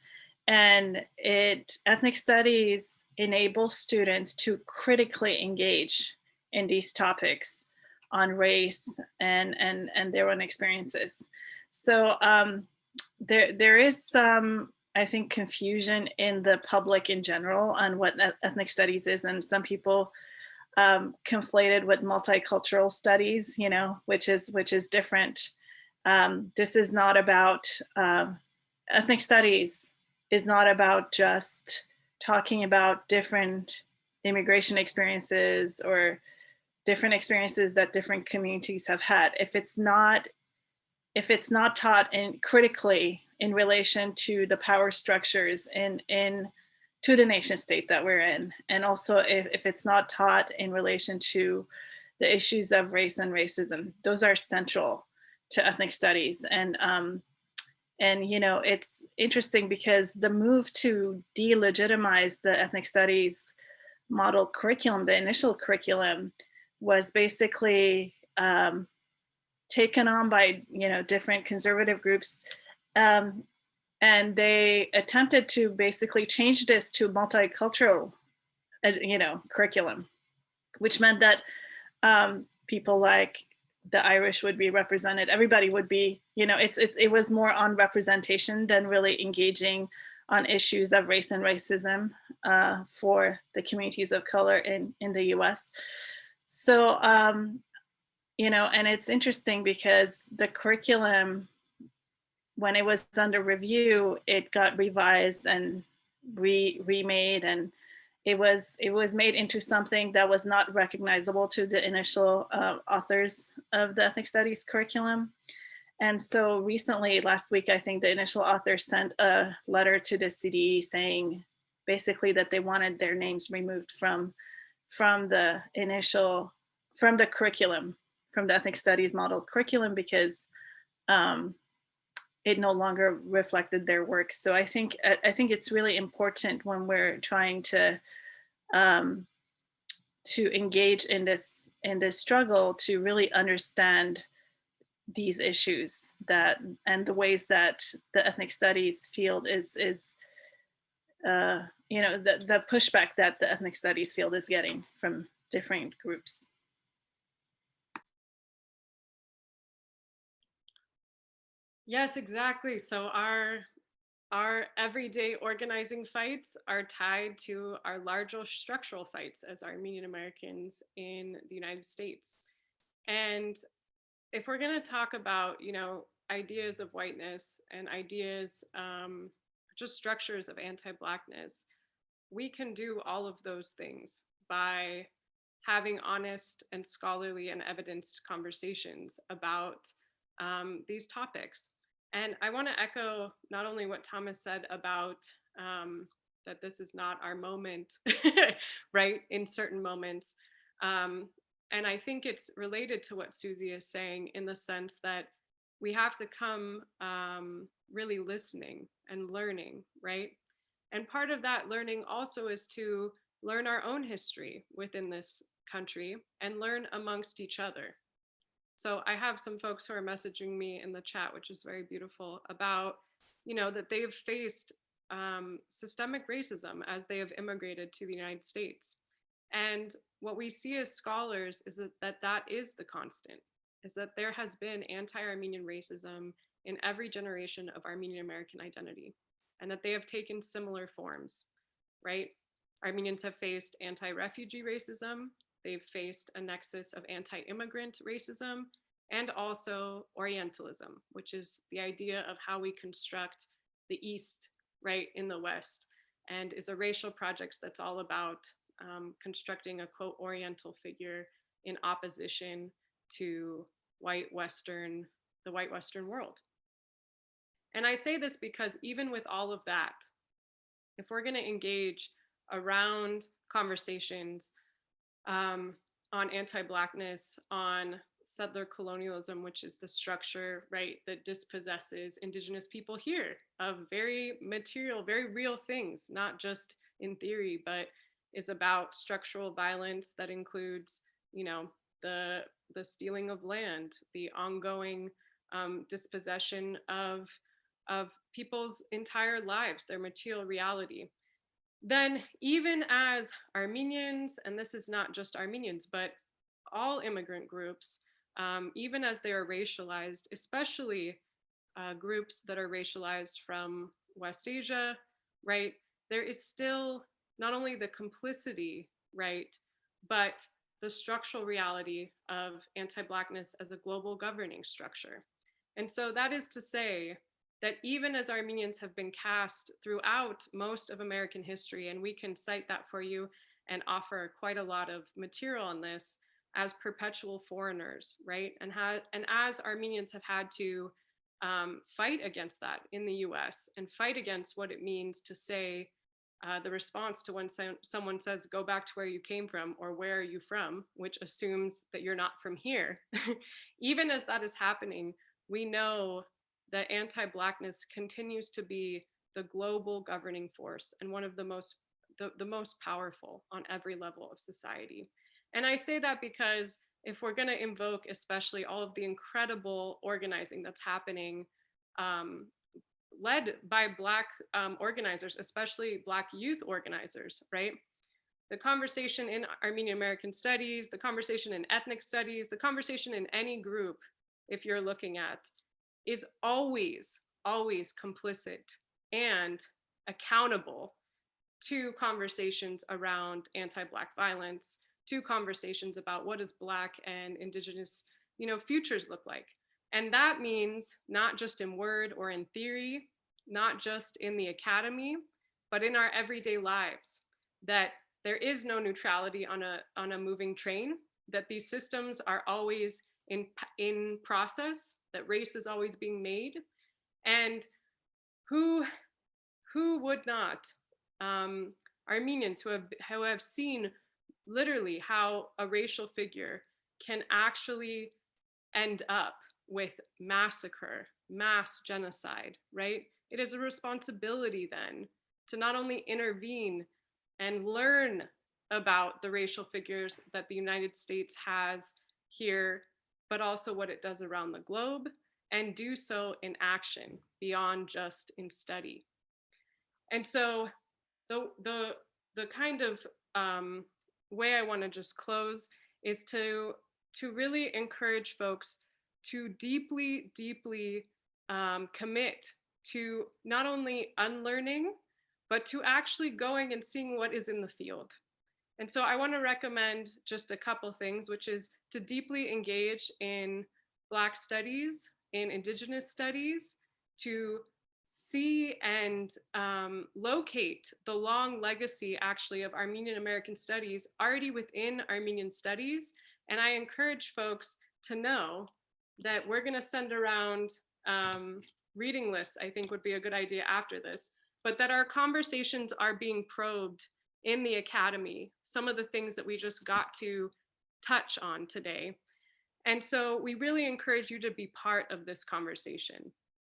ethnic studies enable students to critically engage in these topics on race and their own experiences. So there is some, I think, confusion in the public in general on what ethnic studies is, and some people conflated with multicultural studies, you know, which is different. This is not about ethnic studies is not about just talking about different immigration experiences or different experiences that different communities have had. If it's not taught critically in relation to the power structures in to the nation state that we're in, and also if it's not taught in relation to the issues of race and racism, those are central to ethnic studies. And you know, it's interesting because the move to delegitimize the ethnic studies model curriculum, the initial curriculum, was basically taken on by, you know, different conservative groups, and they attempted to basically change this to multicultural, you know, curriculum, which meant that people like the Irish would be represented. Everybody would be, you know, it was more on representation than really engaging on issues of race and racism for the communities of color in the US. So, you know, and it's interesting because the curriculum, when it was under review, it got revised and remade, and it was made into something that was not recognizable to the initial authors of the ethnic studies curriculum. And so recently, last week, I think the initial author sent a letter to the CDE saying basically that they wanted their names removed from the curriculum, from the ethnic studies model curriculum, because it no longer reflected their work. So I think it's really important when we're trying to engage in this struggle to really understand these issues and the ways that the ethnic studies field is you know, the pushback that the ethnic studies field is getting from different groups. Yes, exactly. So our everyday organizing fights are tied to our larger structural fights as Armenian Americans in the United States. And if we're going to talk about, you know, ideas of whiteness and ideas, just structures of anti-Blackness, we can do all of those things by having honest and scholarly and evidenced conversations about these topics. And I want to echo not only what Thomas said about that this is not our moment, right, in certain moments. And I think it's related to what Susie is saying in the sense that we have to come really listening and learning, right? And part of that learning also is to learn our own history within this country and learn amongst each other. So I have some folks who are messaging me in the chat, which is very beautiful, about, you know, that they've faced systemic racism as they have immigrated to the United States. And what we see as scholars is that is the constant, is that there has been anti-Armenian racism in every generation of Armenian-American identity, and that they have taken similar forms, right? Armenians have faced anti-refugee racism. They've faced a nexus of anti-immigrant racism and also Orientalism, which is the idea of how we construct the East, right, in the West, and is a racial project that's all about constructing a quote Oriental figure in opposition to the white Western world. And I say this because even with all of that, if we're going to engage around conversations on anti-Blackness, on settler colonialism, which is the structure, right, that dispossesses Indigenous people here of very material, very real things, not just in theory, but is about structural violence that includes, you know, the stealing of land, the ongoing dispossession of people's entire lives, their material reality. Then even as Armenians, and this is not just Armenians, but all immigrant groups, even as they are racialized, especially groups that are racialized from West Asia, right? There is still not only the complicity, right, but the structural reality of anti-Blackness as a global governing structure. And so that is to say that even as Armenians have been cast throughout most of American history, and we can cite that for you and offer quite a lot of material on this, as perpetual foreigners, right? And as Armenians have had to fight against that in the US and fight against what it means to say the response to when someone says, go back to where you came from, or where are you from, which assumes that you're not from here. Even as that is happening, we know that anti-Blackness continues to be the global governing force and one of the most powerful on every level of society. And I say that because if we're going to invoke especially all of the incredible organizing that's happening, led by Black organizers, especially Black youth organizers, right? The conversation in Armenian-American studies, the conversation in ethnic studies, the conversation in any group, if you're looking at, is always, always complicit and accountable to conversations around anti-Black violence, to conversations about what does Black and Indigenous, you know, futures look like. And that means not just in word or in theory, not just in the academy, but in our everyday lives, that there is no neutrality on a moving train, that these systems are always in process, that race is always being made. And who would not, Armenians who have seen literally how a racial figure can actually end up with massacre, mass genocide, right? It is a responsibility then to not only intervene and learn about the racial figures that the United States has here, but also what it does around the globe, and do so in action beyond just in study. And so the kind of way I want to just close is to really encourage folks to deeply, deeply commit to not only unlearning, but to actually going and seeing what is in the field. And so I want to recommend just a couple things, which is to deeply engage in Black studies, in Indigenous studies, to see and locate the long legacy actually of Armenian-American studies already within Armenian studies. And I encourage folks to know that we're going to send around reading lists, I think would be a good idea after this, but that our conversations are being probed in the academy, some of the things that we just got to touch on today. And so we really encourage you to be part of this conversation.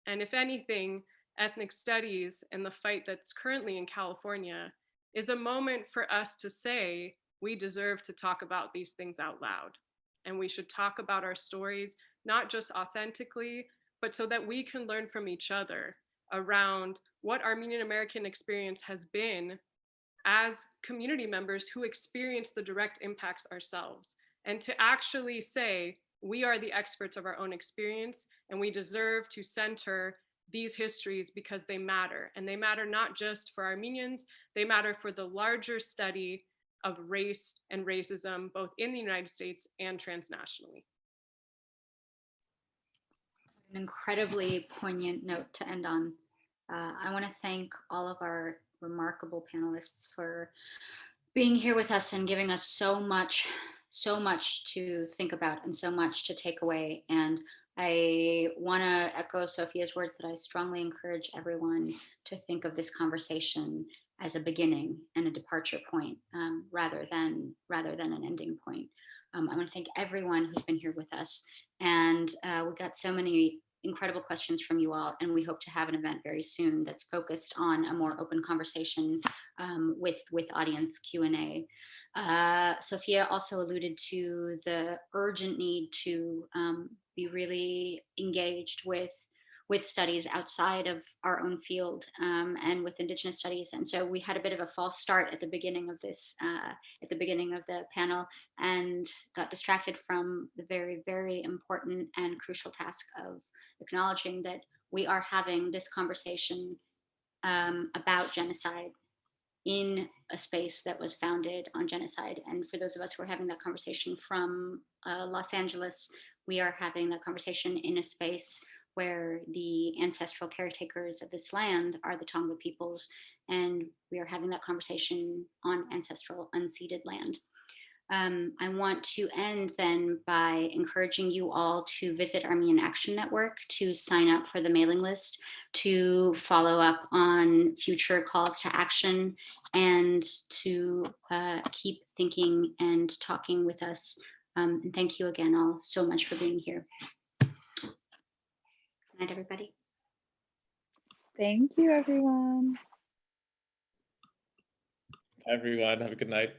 And if anything, ethnic studies and the fight that's currently in California is a moment for us to say, we deserve to talk about these things out loud. And we should talk about our stories, not just authentically, but so that we can learn from each other around what Armenian-American experience has been as community members who experience the direct impacts ourselves, and to actually say, we are the experts of our own experience, and we deserve to center these histories because they matter. And they matter not just for Armenians, they matter for the larger study of race and racism, both in the United States and transnationally. An incredibly poignant note to end on. I want to thank all of our remarkable panelists for being here with us and giving us so much to think about and so much to take away. And I want to echo Sophia's words that I strongly encourage everyone to think of this conversation as a beginning and a departure point, rather than an ending point. I want to thank everyone who's been here with us, and we got so many incredible questions from you all, and we hope to have an event very soon that's focused on a more open conversation, with audience Q&A. Sophia also alluded to the urgent need to be really engaged with studies outside of our own field, and with Indigenous studies. And so we had a bit of a false start at the beginning of this, at the beginning of the panel, and got distracted from the very, very important and crucial task of acknowledging that we are having this conversation about genocide in a space that was founded on genocide. And for those of us who are having that conversation from Los Angeles, we are having that conversation in a space where the ancestral caretakers of this land are the Tongva peoples, and we are having that conversation on ancestral unceded land. I want to end then by encouraging you all to visit Armenian Action Network, to sign up for the mailing list, to follow up on future calls to action, and to keep thinking and talking with us. And thank you again all so much for being here. Good night, everybody. Thank you, everyone. Everyone, have a good night.